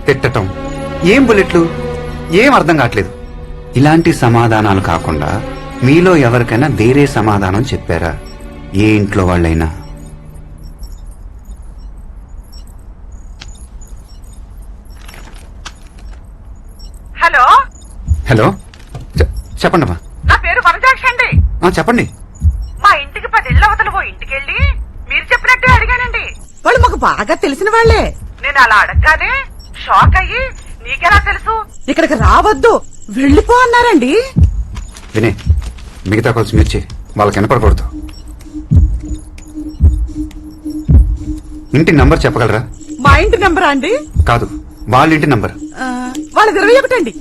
తిట్టటం, ఏం బుల్లెట్లు, ఏం అర్థం కావట్లేదు. ఇలాంటి సమాధానాలు కాకుండా మీలో ఎవరికైనా వేరే సమాధానం చెప్పారా? ఏ ఇంట్లో వాళ్ళైనా? హలో, చెప్పండి అమ్మా. నా పేరు వనజాక్షి అండి. చెప్పండి. మా ఇంటికి 10 ఇళ్ల అవతల ఓ ఇంటికెళ్ళి మీరు చెప్పినట్టే అడిగానండి. వాళ్ళు మాకు బాగా తెలిసిన వాళ్లే. నేను అలా అడగగానే షాక్ అయ్యి నీకెలా తెలుసు, ఇక్కడికి రావద్దు వెళ్ళిపో అన్నారండి. వినే, మిగతా కాల్స్ మిర్చి వాళ్ళకి వినపడకూడదు. ఇంటి నంబర్ చెప్పగలరా? మా ఇంటి నెంబరా అండి? కాదు, వాళ్ళ ఇంటి నంబర్. వాళ్ళది 21 అండి.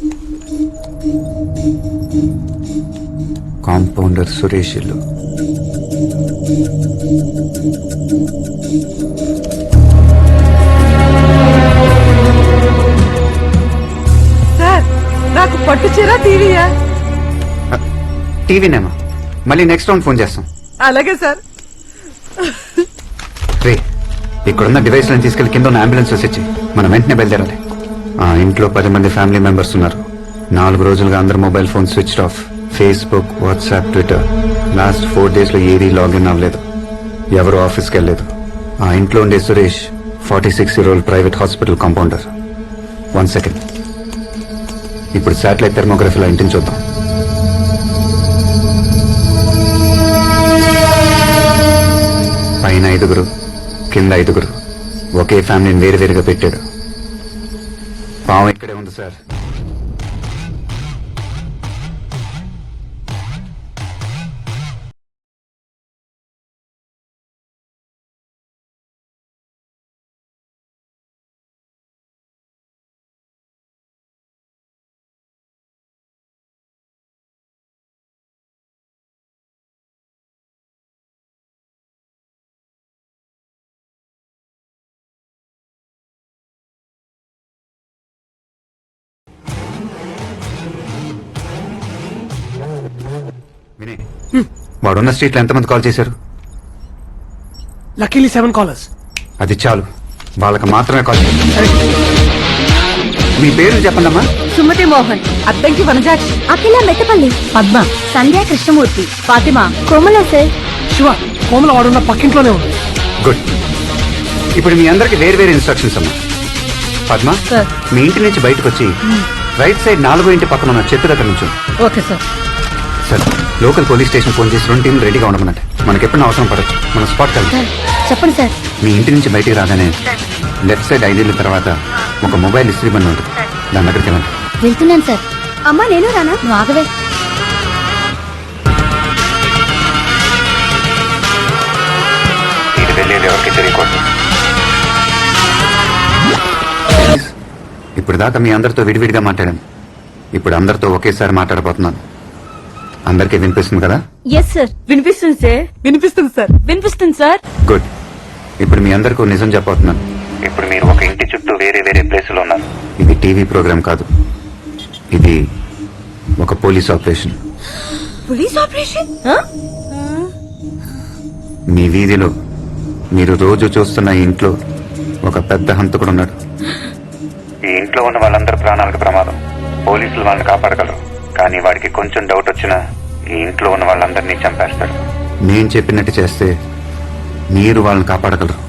కాంపౌండర్ సురేష్ ఇల్లు. సార్, నాకు పట్టు చీర టీవీయా? టీవీనేమా? మళ్ళీ నెక్స్ట్ రౌండ్ ఫోన్ చేస్తాం. అలాగే సార్. రే, ఇక్కడున్న డివైస్ లను తీసుకెళ్లి కింద ఉన్న అంబులెన్స్ వచ్చి మనం వెంటనే బయలుదేరాలి. ఆ ఇంట్లో 10 మంది ఫ్యామిలీ మెంబర్స్ ఉన్నారు. 4 రోజులుగా అందరు mobile phone switch off. Facebook, WhatsApp, Twitter. Last 4 days లో ఏదీ లాగిన్ అవ్వలేదు. ఎవరు ఆఫీస్కి వెళ్ళలేదు. ఆ ఇంట్లో ఉండే Suresh 46-year-old private hospital compounder. 1 second. ఇప్పుడు శాటిలైట్ థెర్మోగ్రఫీలో ఇంటిని చూద్దాం. పైన 5, కింద 5. ఒకే ఫ్యామిలీని వేరువేరుగా పెట్టాడు. పావం ఇక్కడే ఉంది సార్. వినయ్, వాడున్న స్ట్రీట్ లో ఎంతమంది కాల్ చేశారు? Luckily 7 callers. అది చాలు, వాళ్ళకి మాత్రమే కాల్ చేశారు. మీ పేరు చెప్పండమ్మా. సుమతి మోహన్, అద్దంకి వనజాక్షి, అఖిల మెట్టపల్లి, పద్మ, సంధ్యా కృష్ణమూర్తి, ఫాతిమా, కోమల సార్. శివ, కోమల వాడున్న పక్కింట్లోనే ఉంది. గుడ్. ఇప్పుడు మీ అందరికి వేరు వేరు ఇన్స్ట్రక్షన్స్ అమ్మా. పద్మ, మీ ఇంటి నుంచి బయటకు వచ్చి రైట్ సైడ్ 4వ ఇంటి పక్కన ఉన్న చెట్టు దగ్గర నుంచి. Okay sir. Sir, local police station phone చేసి 2 టీంలు రెడీగా ఉండమన్నట్టు. మనకి ఎప్పుడైనా అవసరం పడచ్చు. మనం స్పాట్ కలిసి. చెప్పండి సార్. మీ ఇంటి నుంచి బయటికి రాగానే లెఫ్ట్ సైడ్ 5 ఇళ్ల తర్వాత ఒక మొబైల్ ఇస్త్రీ బండి ఉంటుంది. దాని దగ్గరికి వెళ్ళండి. వెళ్తున్నాను సార్. అమ్మా నేను రానా? నువ్వు ఆగవే. ఇది వెళ్ళేది ఎవరికి తెలియకూడదు. ఇప్పుడు దాకా మీ అందరితో విడివిడిగా మాట్లాడాను. ఇప్పుడు అందరితో ఒకేసారి మాట్లాడబోతున్నాను. అందరికీ వినిపిస్తుంది కదా? ఎస్ సార్ వినిపిస్తుంది సార్. వినిపిస్తుంది సార్. వినిపిస్తుంది సార్. గుడ్. ఇప్పుడు మీ అందరికీ ఓ నిజం చెప్పబోతున్నాను. ఇప్పుడు మీరు ఒక ఇంటి చుట్టూ వేరే వేరే ప్లేసులో ఉన్నారు. ఇది టీవీ ప్రోగ్రామ్ కాదు, ఇది ఒక పోలీస్ ఆపరేషన్. Police operation? మీ వీధిలో మీరు రోజు చూస్తున్న ఈ ఇంట్లో ఒక పెద్ద హంతకుడు ఉన్నాడు. ఈ ఇంట్లో ఉన్న వాళ్ళందరి ప్రాణాలకు ప్రమాదం. పోలీసులు వాళ్ళని కాపాడగలరు, కానీ వాడికి కొంచెం డౌట్ వచ్చినా ఈ ఇంట్లో ఉన్న వాళ్ళందరినీ చంపేస్తాడు. నేను చెప్పినట్టు చేస్తే మీరు వాళ్ళని కాపాడగలరు.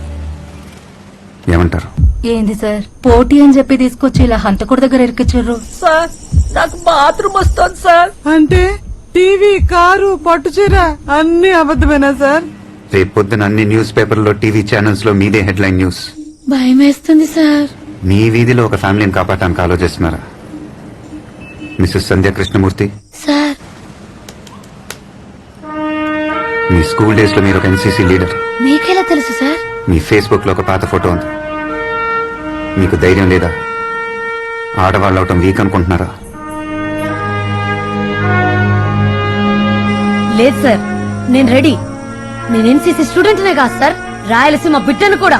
ఏమంటారు? ఏంది సార్ పోటీ అని చెప్పి తీసుకొచ్చి ఇలా హంతకుడి దగ్గర ఇరికిచ్చారు సార్. నాకు బాత్రూమ్ వస్తుంది సార్. అంటే టీవీ, కారు, పట్టుచీర అన్ని అబద్ధమేనా సార్? రేపు పొద్దున అన్ని న్యూస్ పేపర్లో, టీవీ ఛానల్స్ లో మీదే హెడ్లైన్ న్యూస్. భయం వేస్తుంది సార్. మీ వీధిలో ఒక ఫ్యామిలీని కాపాడటానికి ఆలోచిస్తున్నారా? మిస్సెస్ సంధ్య కృష్ణమూర్తి, సార్ మీ స్కూల్ డేస్ లో మీరు ఒక ఎన్సీసీ లీడర్. మీకెలా తెలుసు సార్? మీ ఫేస్బుక్ లో ఒక పాత ఫోటో ఉంది. మీకు ధైర్యం లేదా? ఆడవాళ్ళు అవటం వీక్ అనుకుంటున్నారా? లేదు సార్, నేను రెడీ. నేను ఎన్సీసీ స్టూడెంట్నే కాదు సార్, రాయలసీమ బిడ్డను కూడా.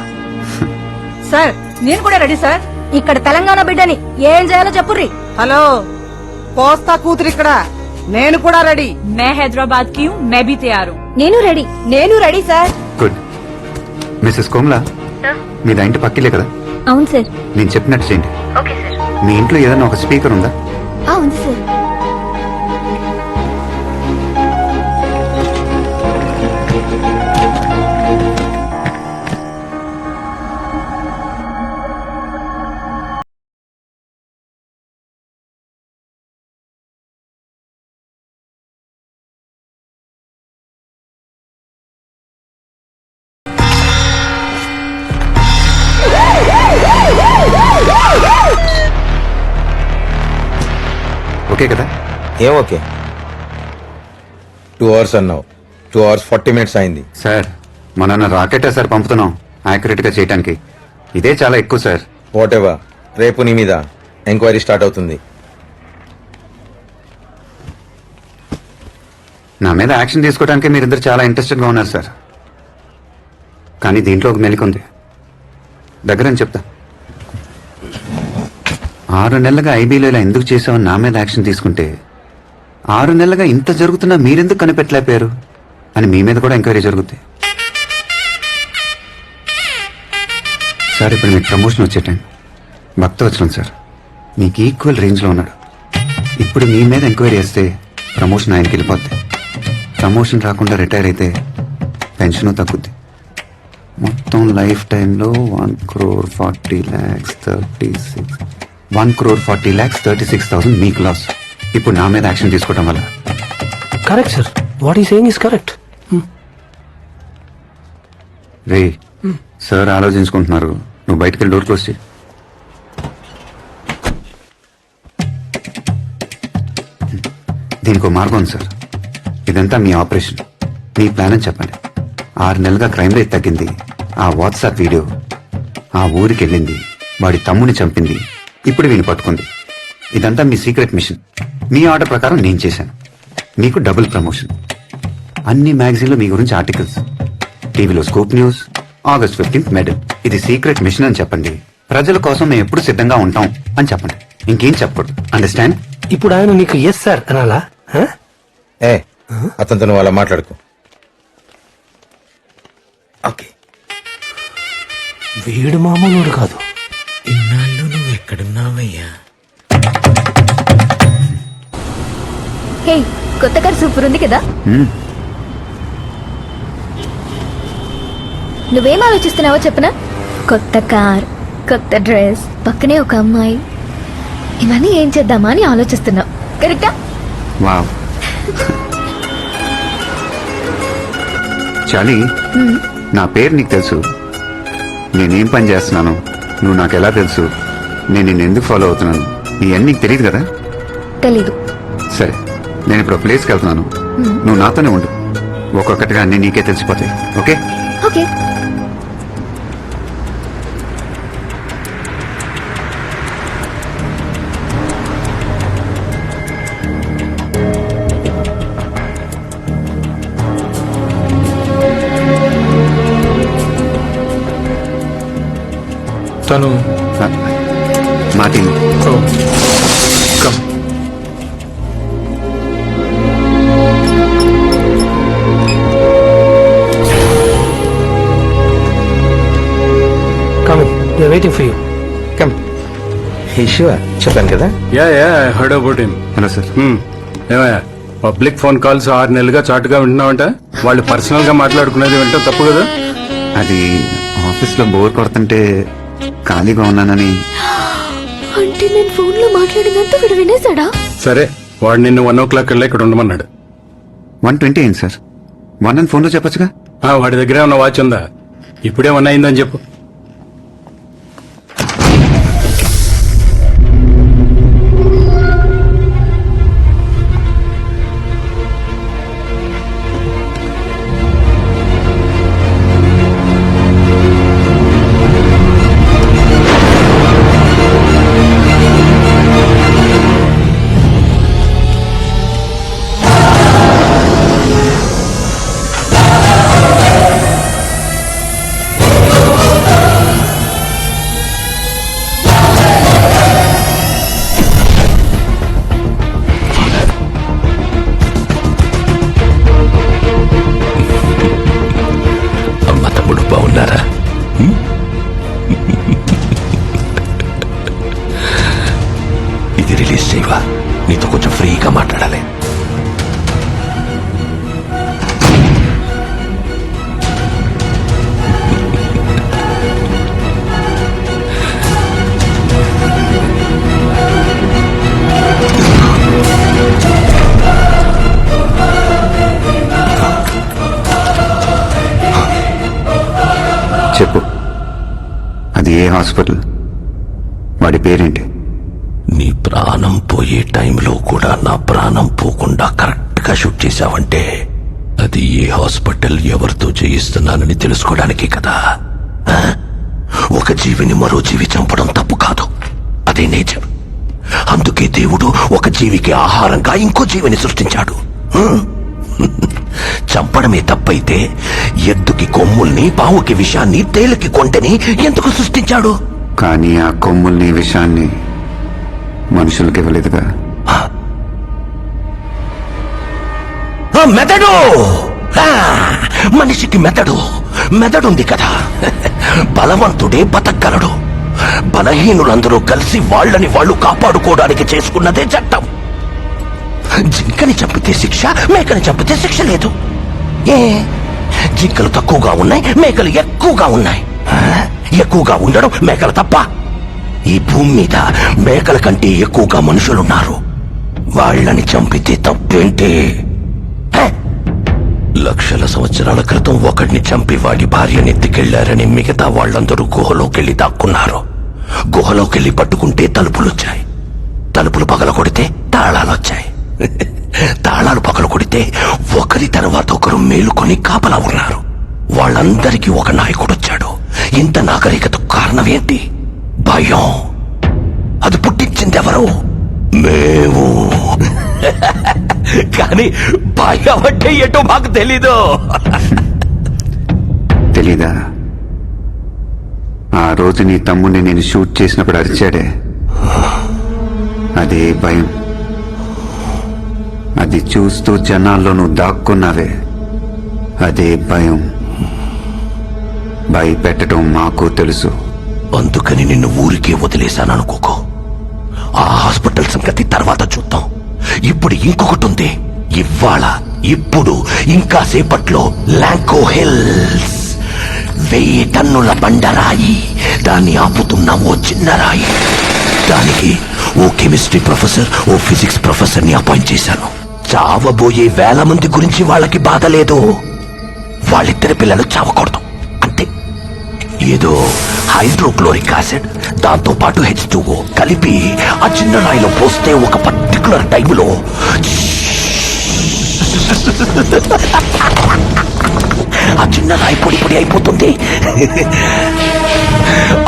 సార్ నేను కూడా రెడీ సార్. ఇక్కడ తెలంగాణ బిడ్డని ఏం చేయాలో చెప్పుర్రి. హలో, పోస్తా కూతురు ఇక్కడ. నేను కూడా రెడీ. మే హైదరాబాద్ కి మే బి తయారు. నేను రెడీ. నేను ready sir. Good. Mrs Komla, మీద ఇంటి పక్కిలే కదా? అవును సార్. నేను చెప్పినట్టు చేయండి. Okay sir. మీ ఇంట్లో ఏదైనా ఒక స్పీకర్ ఉందా? ఉంది సార్. ఓకే కదా? ఏం ఓకే? 2 hours అన్నావు, 2 hours 40 minutes అయింది. సార్, మన రాకెటే సార్ పంపుతున్నాం యాక్యురేట్ గా చేయడానికి. ఇదే చాలా ఎక్కువ సార్. వాట్ ఎవర్, రేపు నీ మీద ఎంక్వైరీ స్టార్ట్ అవుతుంది. నా మీద యాక్షన్ తీసుకోవడానికి మీరిద్దరు చాలా ఇంట్రెస్టెడ్ గా ఉన్నారు సార్. కానీ దీంట్లో ఒక మెలిక ఉంది. దగ్గరని చెప్తా. 6 నెలలుగా ఐబీలో ఇలా ఎందుకు చేసావని నా మీద యాక్షన్ తీసుకుంటే, 6 నెలలుగా ఇంత జరుగుతున్నా మీరెందుకు కనిపెట్టలేకపోయారు అని మీ మీద కూడా ఎంక్వైరీ జరుగుద్ది. సార్, ఇప్పుడు మీకు ప్రమోషన్ వచ్చే టైం. భక్తవచలం సార్ మీకు ఈక్వల్ రేంజ్లో ఉన్నాడు. ఇప్పుడు మీ మీద ఎంక్వైరీ చేస్తే ప్రమోషన్ ఆయనకి వెళ్ళిపోద్ది. ప్రమోషన్ రాకుండా రిటైర్ అయితే పెన్షన్ తగ్గుద్ది. మొత్తం లైఫ్ టైంలో 1,40,36,1,40,36,000 మీకు లాస్. ఇప్పుడు నా మీద యాక్షన్ తీసుకోవడం వల్ల. Correct sir, what he saying is correct. రే సార్ ఆలోచించుకుంటున్నారు, నువ్వు బయటకు వెళ్ళి డోర్ క్లోజ్ చేయి. దీనికి మార్గం ఉంది సార్. ఇదంతా మీ ఆపరేషన్, మీ ప్లాన్ అని చెప్పండి. 6 నెలలుగా క్రైమ్ రేట్ తగ్గింది. ఆ వాట్సాప్ వీడియో ఆ ఊరికి వెళ్ళింది, వాడి తమ్ముని చంపింది, ఇప్పుడు వీని పట్టుకుంది. ఇదంతా మీ సీక్రెట్ మిషన్. మీ ఆర్డర్ ప్రకారం నేను చేశాను. మీకు డబుల్ ప్రమోషన్. అన్ని మ్యాగజైన్లో మీ గురించి ఆర్టికల్స్, టీవీలో scoop news, August 15th medal. ఇది సీక్రెట్ మిషన్ అని చెప్పండి. ప్రజల కోసం మేము ఎప్పుడు సిద్ధంగా ఉంటాం అని చెప్పండి. ఇంకేం చెప్పకూడదు. అండర్స్టాండ్? ఇప్పుడు ఆయన నీకు ఎస్ సార్ అనాలా? ఏ అతనితో నువ్వు అలా మాట్లాడుకో. ఓకే, వీడు మామూలు కాదు. ఇన్నాళ్ళు నువ్వు ఎక్కడున్నావయ్యా? హే, కొత్త కార్ సూపర్ ఉంది కదా? నువ్వేం ఆలోచిస్తున్నావో చెప్పనా? కొత్త కార్, కొత్త డ్రెస్, పక్కనే ఒక అమ్మాయి. ఇవన్నీ ఏం చేద్దామా అని ఆలోచిస్తున్నావు. కరెక్టా? వావ్. చాలీ, నా పేరు నీకు తెలుసు, నేనేం పని చేస్తున్నాను, నువ్వు నాకు ఎలా తెలుసు, నేను నిన్ను ఎందుకు ఫాలో అవుతున్నాను, ఇవన్నీ నీకు తెలియదు కదా? తెలీదు. సరే, నేను ఇప్పుడు ప్లేస్కి వెళ్తున్నాను, నువ్వు నాతోనే ఉండు. ఒక్కొక్కటిగా అన్ని నీకే తెలిసిపోతాయి. ఓకే? ఓకే. తను Martin. Come. Coming waiting for you. Come. Hey Siva, చెప్పాను కదా. Yeah heard about him. Hello sir. ఏమయ్యా, పబ్లిక్ ఫోన్ కాల్స్ 6 నెలలుగా చాటుగా వింటున్నావంట. వాళ్ళు పర్సనల్ గా మాట్లాడుకునేది వింటాం తప్పు కదా? అది ఆఫీస్లో బోర్ కొడుతుంటే ఖాళీగా ఉన్నానని. అంటే నేను ఫోన్ లో మాట్లాడినంత వీడు వినేశాడా? సరే, వాడు నిన్ను 1 o'clock కల్లా ఇక్కడ ఉండమన్నాడు. 1:20 అయింది సార్. 1 అని ఫోన్లో చెప్పొచ్చుగా. వాడి దగ్గరే ఉన్న వాచ్ ఉందా? ఇప్పుడే 1 అయిందని చెప్పు. అమ్మ తమ్ముడు బాగున్నారా? ఇది రిలీజ్ చేయవా? నీతో కొంచెం ఫ్రీగా మాట్లాడాలి. చెప్పు, అది ఏ హాస్పిటల్? వాడి పేరేంటి? నీ ప్రాణం పోయే టైంలో కూడా నా ప్రాణం పోకుండా కరెక్ట్ గా షూట్ చేశావంటే అది ఏ హాస్పిటల్, ఎవరితో చేయిస్తున్నానని తెలుసుకోవడానికి కదా. ఒక జీవిని మరో జీవి చంపడం తప్పు కాదు, అదే నేచర్. అందుకే దేవుడు ఒక జీవికి ఆహారంగా ఇంకో జీవిని సృష్టించాడు. చంపడమే తప్పైతే ఎద్దుకి కొమ్ముల్ని, పావుకి విషాన్ని, తేలికి కొంటని ఎందుకు సృష్టించాడు? కానీ ఆ కొమ్ముల్ని, విషాన్ని మనుషులకి ఇవ్వలేదుగా. మెదడు, మనిషికి మెదడుంది కదా. బలవంతుడే బతకగలడు. బలహీనులందరూ కలిసి వాళ్ళని వాళ్ళు కాపాడుకోవడానికి చేసుకున్నదే చట్టం. జింకని చంపితే శిక్ష, మేకని చంపితే శిక్ష లేదు. జింకలు తక్కువగా ఉన్నాయి, మేకలు ఎక్కువగా ఉన్నాయి. ఎక్కువగా ఉండడం మేకల తప్ప? ఈ భూమి మీద మేకల కంటే ఎక్కువగా మనుషులున్నారు. వాళ్ళని చంపితే తప్పేంటి? లక్షల సంవత్సరాల క్రితం ఒకడిని చంపి వాడి భార్యని ఎత్తుకెళ్లారని మిగతా వాళ్ళందరూ గుహలోకెళ్లి దాక్కున్నారు. గుహలోకెళ్లి పట్టుకుంటే తలుపులొచ్చాయి. తలుపులు పగల కొడితే తాళాలొచ్చాయి. తాళాలు పగలు కొడితే ఒకరి తర్వాత ఒకరు మేలుకొని కాపలా ఉన్నారు. వాళ్ళందరికీ ఒక నాయకుడొచ్చాడు. ఇంత నాగరికతకు కారణం ఏంటి? భయం. అది పుట్టించింది ఎవరు? మేము. కానీ భయం అంటే ఏంటో మాకు తెలీదు. తెలీదా? ఆ రోజు నీ తమ్ముడిని నేను షూట్ చేసినప్పుడు అరిచాడే, అదే భయం. అది చూస్తూ జనాల్లో నువ్వు దాక్కున్నావే, అదే భయం. భయపెట్టడం మాకు తెలుసు. అందుకని నిన్ను ఊరికే వదిలేశాననుకోకో. ఆ హాస్పిటల్ సంగతి తర్వాత చూద్దాం. ఇప్పుడు ఇంకొకటి ఉంది. ఇప్పుడు ఇంకా సేపట్లో లాంకో హిల్స్ 1000 టన్నుల బండరాయి, దాన్ని ఆపుతున్న ఓ చిన్న రాయి. దానికి ఓ కెమిస్ట్రీ ప్రొఫెసర్, ఓ ఫిజిక్స్ ప్రొఫెసర్ ని అపాయింట్ చేశాను. చావబోయే 1000 మంది గురించి వాళ్ళకి బాధ లేదు. వాళ్ళిద్దరి పిల్లలు చావకూడదు అంతే. ఏదో హైడ్రోక్లోరిక్ యాసిడ్, దాంతో పాటు H2O కలిపి ఆ చిన్న రాయిలో పోస్తే ఒక పర్టికులర్ టైంలో ఆ చిన్న రాయి పొడి పొడి అయిపోతుంది.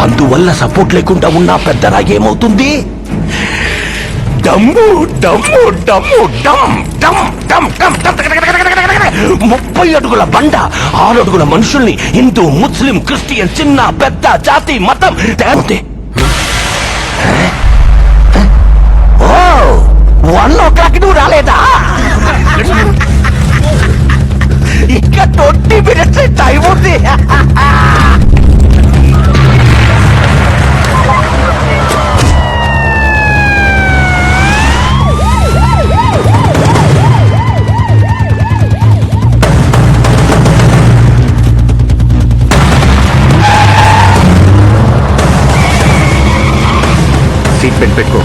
అందువల్ల సపోర్ట్ లేకుండా ఉన్న పెద్ద రాయి ఏమవుతుంది? డమ్ము డమ్ము డమ్ము డమ్ డమ్ డమ్ డమ్ డమ్ 30 అడుగుల బండ 6 అడుగుల మనుషుల్ని హిందూ ముస్లిం క్రిస్టియన్ చిన్న పెద్ద జాతి మతం తేలితే 1 o'clock నువ్వు రాలేదా? ఇంకా 20 minutes టైం ఉంది. సీట్ బెల్ట్ పెట్టుకో.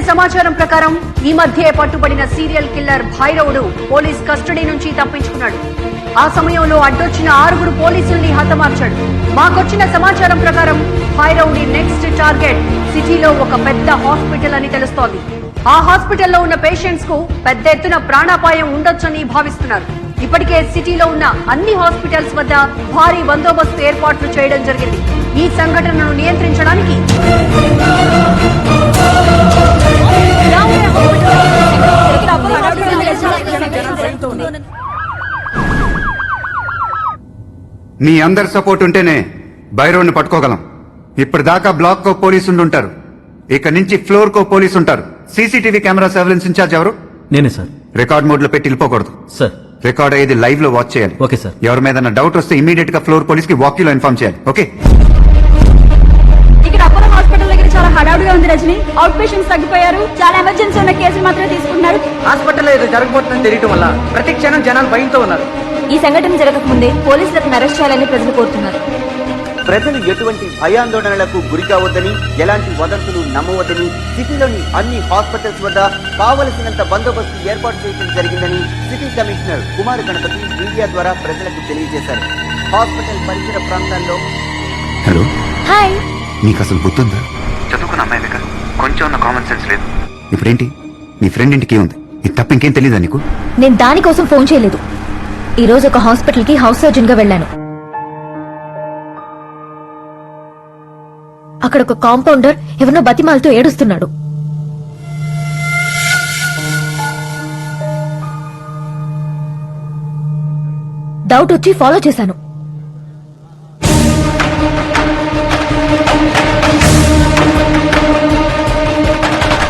సమాచారం ప్రకారం ఈ మధ్య పట్టుబడిన సీరియల్ కిల్లర్ భైరవుడు పోలీస్ కస్టడీ నుంచి తప్పించుకున్నాడు. ఆ సమయంలో అడ్డొచ్చిన 6 పోలీసుల్ని హతమార్చాడు. మాకొచ్చిన సమాచారం ప్రకారం భైరవుడి నెక్స్ట్ టార్గెట్ సిటీలో ఒక పెద్ద హాస్పిటల్ అని తెలుస్తోంది. ఆ హాస్పిటల్లో ఉన్న పేషెంట్స్ కు పెద్ద ఎత్తున ప్రాణాపాయం ఉండొచ్చని భావిస్తున్నారు. ఇప్పటికే సిటీలో ఉన్న అన్ని హాస్పిటల్స్ వద్ద భారీ బందోబస్తు ఏర్పాట్లు చేయడం జరిగింది. ఈ సంఘటనను నియంత్రించడానికి మీ అందరి సపోర్ట్ ఉంటేనే బైరోడ్ని పట్టుకోగలం. ఇప్పటిదాకా బ్లాక్ కో పోలీసులు ఉంటారు, ఇక నుంచి ఫ్లోర్ కో పోలీసు ఉంటారు. సీసీటీవీ కెమెరా సర్వేలెన్స్ ఇన్ఛార్జ్ ఎవరు? నేనే సార్. రికార్డ్ మోడ్ లో పెట్టి వెళ్ళిపోకూడదు సార్. రికార్డ్ అయ్యేది లైవ్ లో వాచ్ చేయాలి. Okay sir. ఎవరి మీద డౌట్ వస్తే ఇమీడియట్ గా ఫ్లోర్ పోలీస్ కి వాకీలో ఇన్ఫార్మ్ చేయాలి. ఓకే. ఇక్కడ అపోలో హాస్పిటల్ దగ్గర చాలా హడావుడిగా ఉంది రజని. Out patients తగ్గిపోయారు. చాలా ఎమర్జెన్సీ ఉన్న కేసులు మాత్రమే తీసుకుంటున్నారు. హాస్పిటల్లో ఏదో జరగబోతుందని తెలియటం వల్ల ప్రతి క్షణం జనాలు భయంతో ఉన్నారు. ఈ సంఘటన జరగకముందే పోలీసులకు అరెస్ట్ చేయాలని ప్రజలు కోరుతున్నారు. ప్రజలు ఎటువంటి భయాందోళనలకు గురి కావద్దని, ఎలాంటి వదంతులు నమ్మవద్దని సిటీలోని అన్ని హాస్పిటల్స్ వద్ద కావలసినంత బందోబస్తు ఏర్పాటు చేయడం జరిగిందని city commissioner Kumar Ganapathi media ద్వారా ప్రజలకు తెలియజేశారు. హాస్పిటల్ పరిసర ప్రాంతాల్లో హలో, హాయ్. నీకు అసలు బుద్ధుందా? చదువుకున్న అమ్మాయి కదా, కొంచెం ఉన్న కామన్ సెన్స్ లేదు. ఇప్పుడేంటి, నీ ఫ్రెండ్ ఇంటికి ఉంది, ఇది తప్ప ఇంకేం తెలీదా నీకు? నేను దానికోసం ఫోన్ చేయలేదు. ఈ రోజు ఒక హాస్పిటల్ కి హౌస్ సర్జన్ గా వెళ్ళాను. అక్కడ ఒక కాంపౌండర్ ఎవరినో బతిమాలతో ఏడుస్తున్నాడు. డౌట్ వచ్చి ఫాలో చేశాను.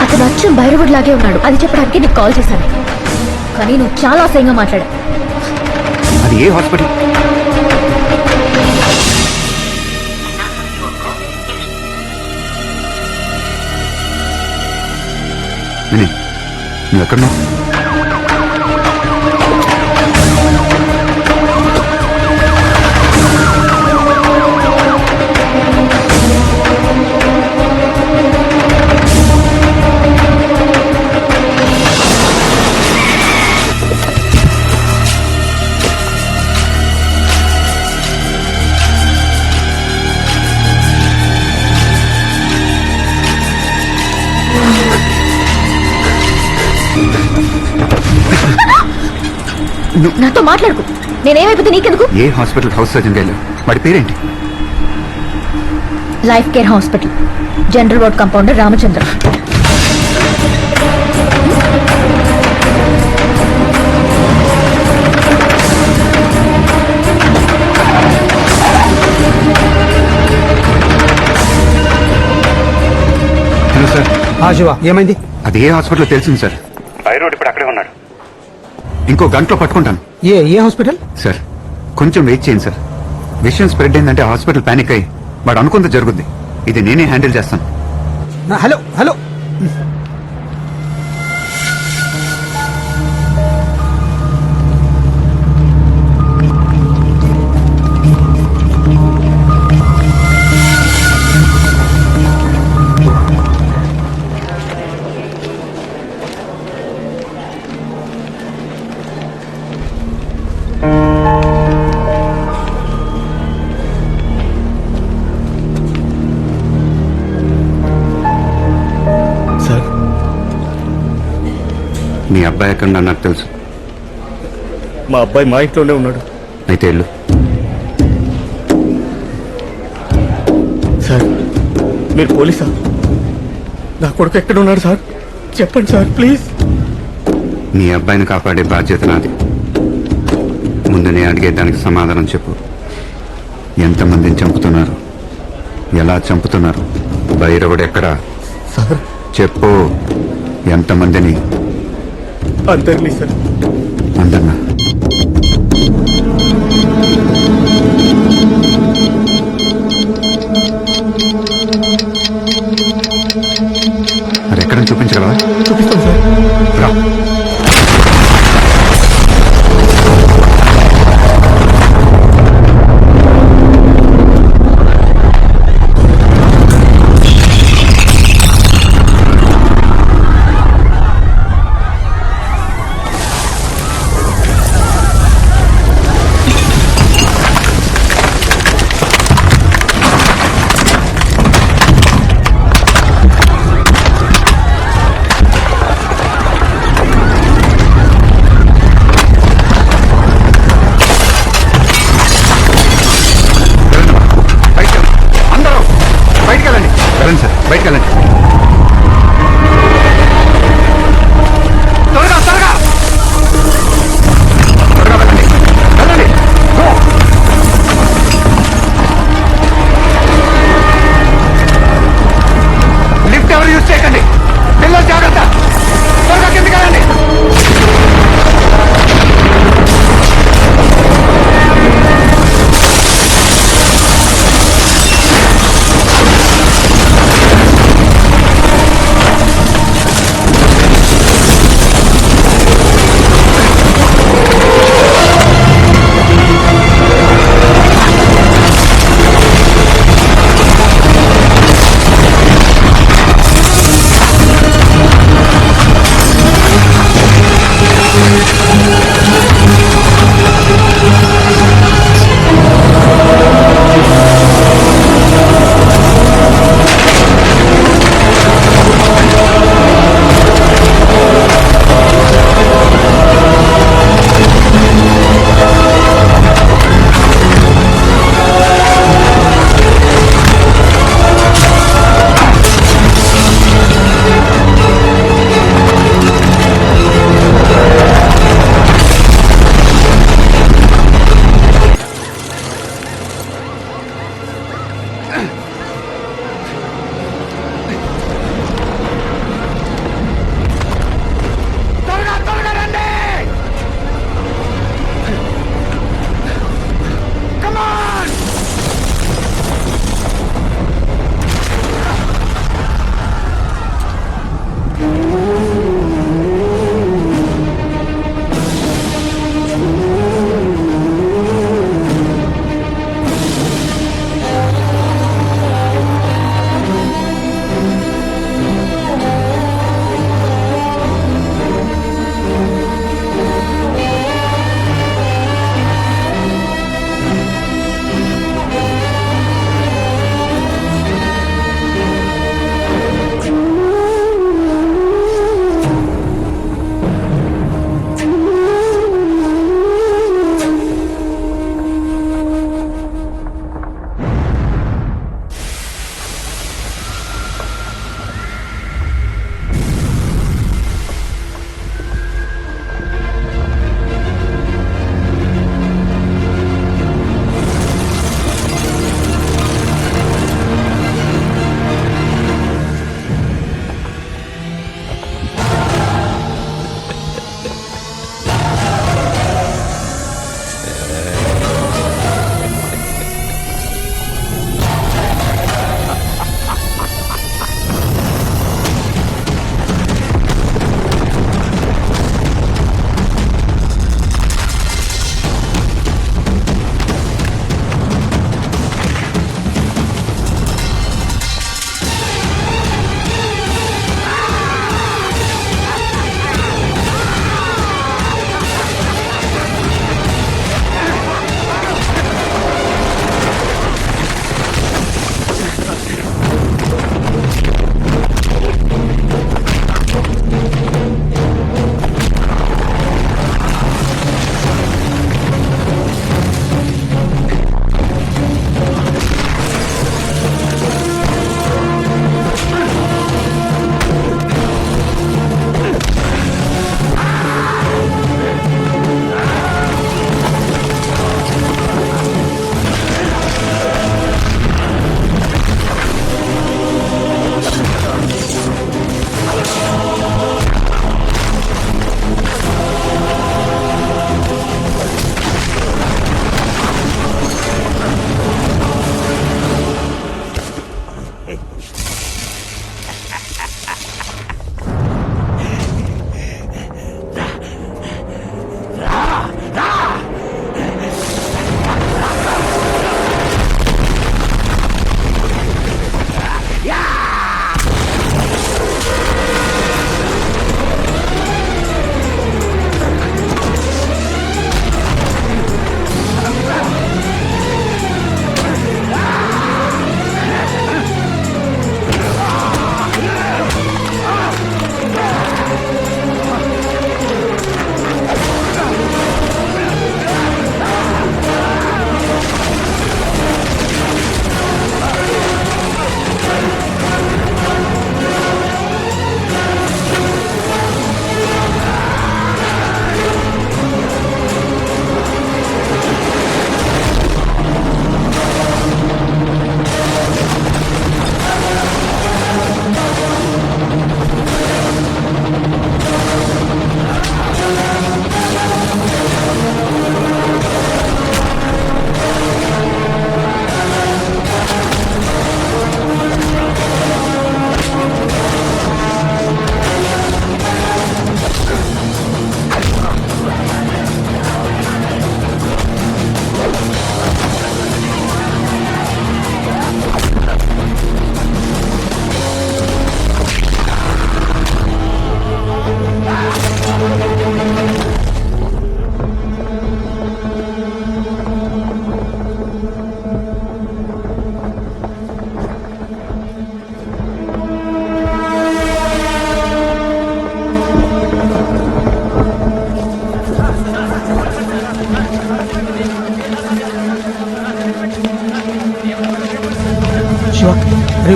అతను అచ్చం భైరవుడి లాగే ఉన్నాడు. అది చెప్పడానికి నీకు కాల్ చేశాను, కానీ నువ్వు చాలా అసహ్యంగా మాట్లాడా. అది ఏ హాస్పిటల్? నువ్వు ఎక్కడున్నావు? నాతో మాట్లాడుకు. నేనేమైపోతే నీకెందుకు? ఏ హాస్పిటల్ హౌస్ సర్జన్ గా వెళ్ళావు? వాడి పేరేంటి? Life care hospital, general ward compounder Ramachandra. Hello sir. Shiva, ఏమైంది? అది ఏ హాస్పిటల్ తెలిసింది సార్. బైరోడ్ ఇప్పుడు అక్కడే ఉన్నాడు. ఇంకో గంటలో పట్టుకుంటాను. ఏ హాస్పిటల్? సార్ కొంచెం వెయిట్ చేయండి సార్. విషయం స్ప్రెడ్ అయిందంటే హాస్పిటల్ పానిక్ అయ్యి వాడు అనుకుంది జరుగుద్ది. ఇది నేనే హ్యాండిల్ చేస్తాను. హలో హలో, మీ అబ్బాయి ఎక్కడ నాకు తెలుసు. మా అబ్బాయి మా ఇంట్లోనే ఉన్నాడు. అయితే వెళ్ళు. సార్ మీరు పోలీసా? నా కొడుకు ఎక్కడ ఉన్నాడు సార్? చెప్పండి సార్ ప్లీజ్. మీ అబ్బాయిని కాపాడే బాధ్యత నాది. ముందు నేను అడిగే దానికి సమాధానం చెప్పు. ఎంతమందిని చంపుతున్నారు? ఎలా చంపుతున్నారు? భైరవుడు ఎక్కడా? సార్ చెప్పు. ఎంతమందిని? అందరినీ సార్. అందరినా? మరి ఎక్కడని చూపించగలవా? చూపిస్తాం సార్. రా.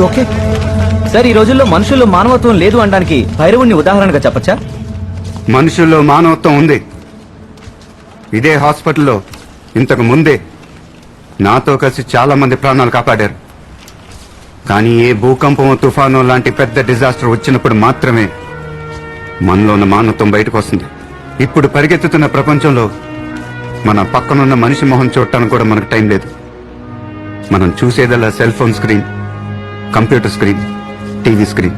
ఓకే సార్, ఈ రోజుల్లో మనుషుల్లో మానవత్వం లేదు అనడానికి భైరవుణ్ణి ఉదాహరణగా చెప్పచ్చా? మనుషుల్లో మానవత్వం ఉంది. ఇదే హాస్పిటల్లో ఇంతకు ముందే నాతో కలిసి చాలా మంది ప్రాణాలు కాపాడారు. కానీ ఏ భూకంపం తుఫాను లాంటి పెద్ద డిజాస్టర్ వచ్చినప్పుడు మాత్రమే మనలో ఉన్న మానవత్వం బయటకు వస్తుంది. ఇప్పుడు పరిగెత్తుతున్న ప్రపంచంలో మన పక్కనున్న మనిషి మొహం చూడటానికి కూడా మనకు టైం లేదు. మనం చూసేదల్లా cell phone screen, computer screen, TV screen.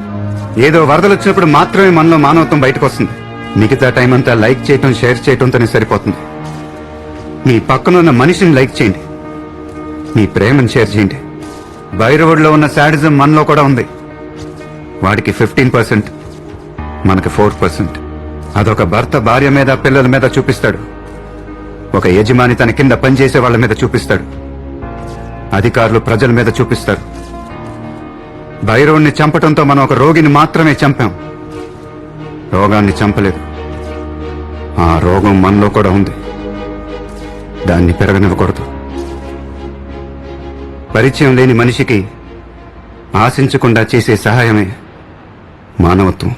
ఏదో వరదలు వచ్చినప్పుడు మాత్రమే మనలో మానవత్వం బయటకు వస్తుంది. మిగతా టైం అంతా లైక్ చేయటం, షేర్ చేయటంతోనే సరిపోతుంది. మీ పక్కనున్న మనిషిని లైక్ చేయండి, మీ ప్రేమను షేర్ చేయండి. భైరవుడిలో ఉన్న శాడిజం మనలో కూడా ఉంది. వాడికి 15%, మనకి 4%. అదొక భర్త భార్య మీద, పిల్లల మీద చూపిస్తాడు. ఒక యజమాని తన కింద పనిచేసే వాళ్ళ మీద చూపిస్తాడు. అధికారులు ప్రజల మీద చూపిస్తారు. భైరవుణ్ణి చంపటంతో మనం ఒక రోగిని మాత్రమే చంపాం, రోగాన్ని చంపలేదు. ఆ రోగం మనలో కూడా ఉంది, దాన్ని పెరగనివ్వకూడదు. పరిచయం లేని మనిషికి ఆశించకుండా చేసే సహాయమే మానవత్వం.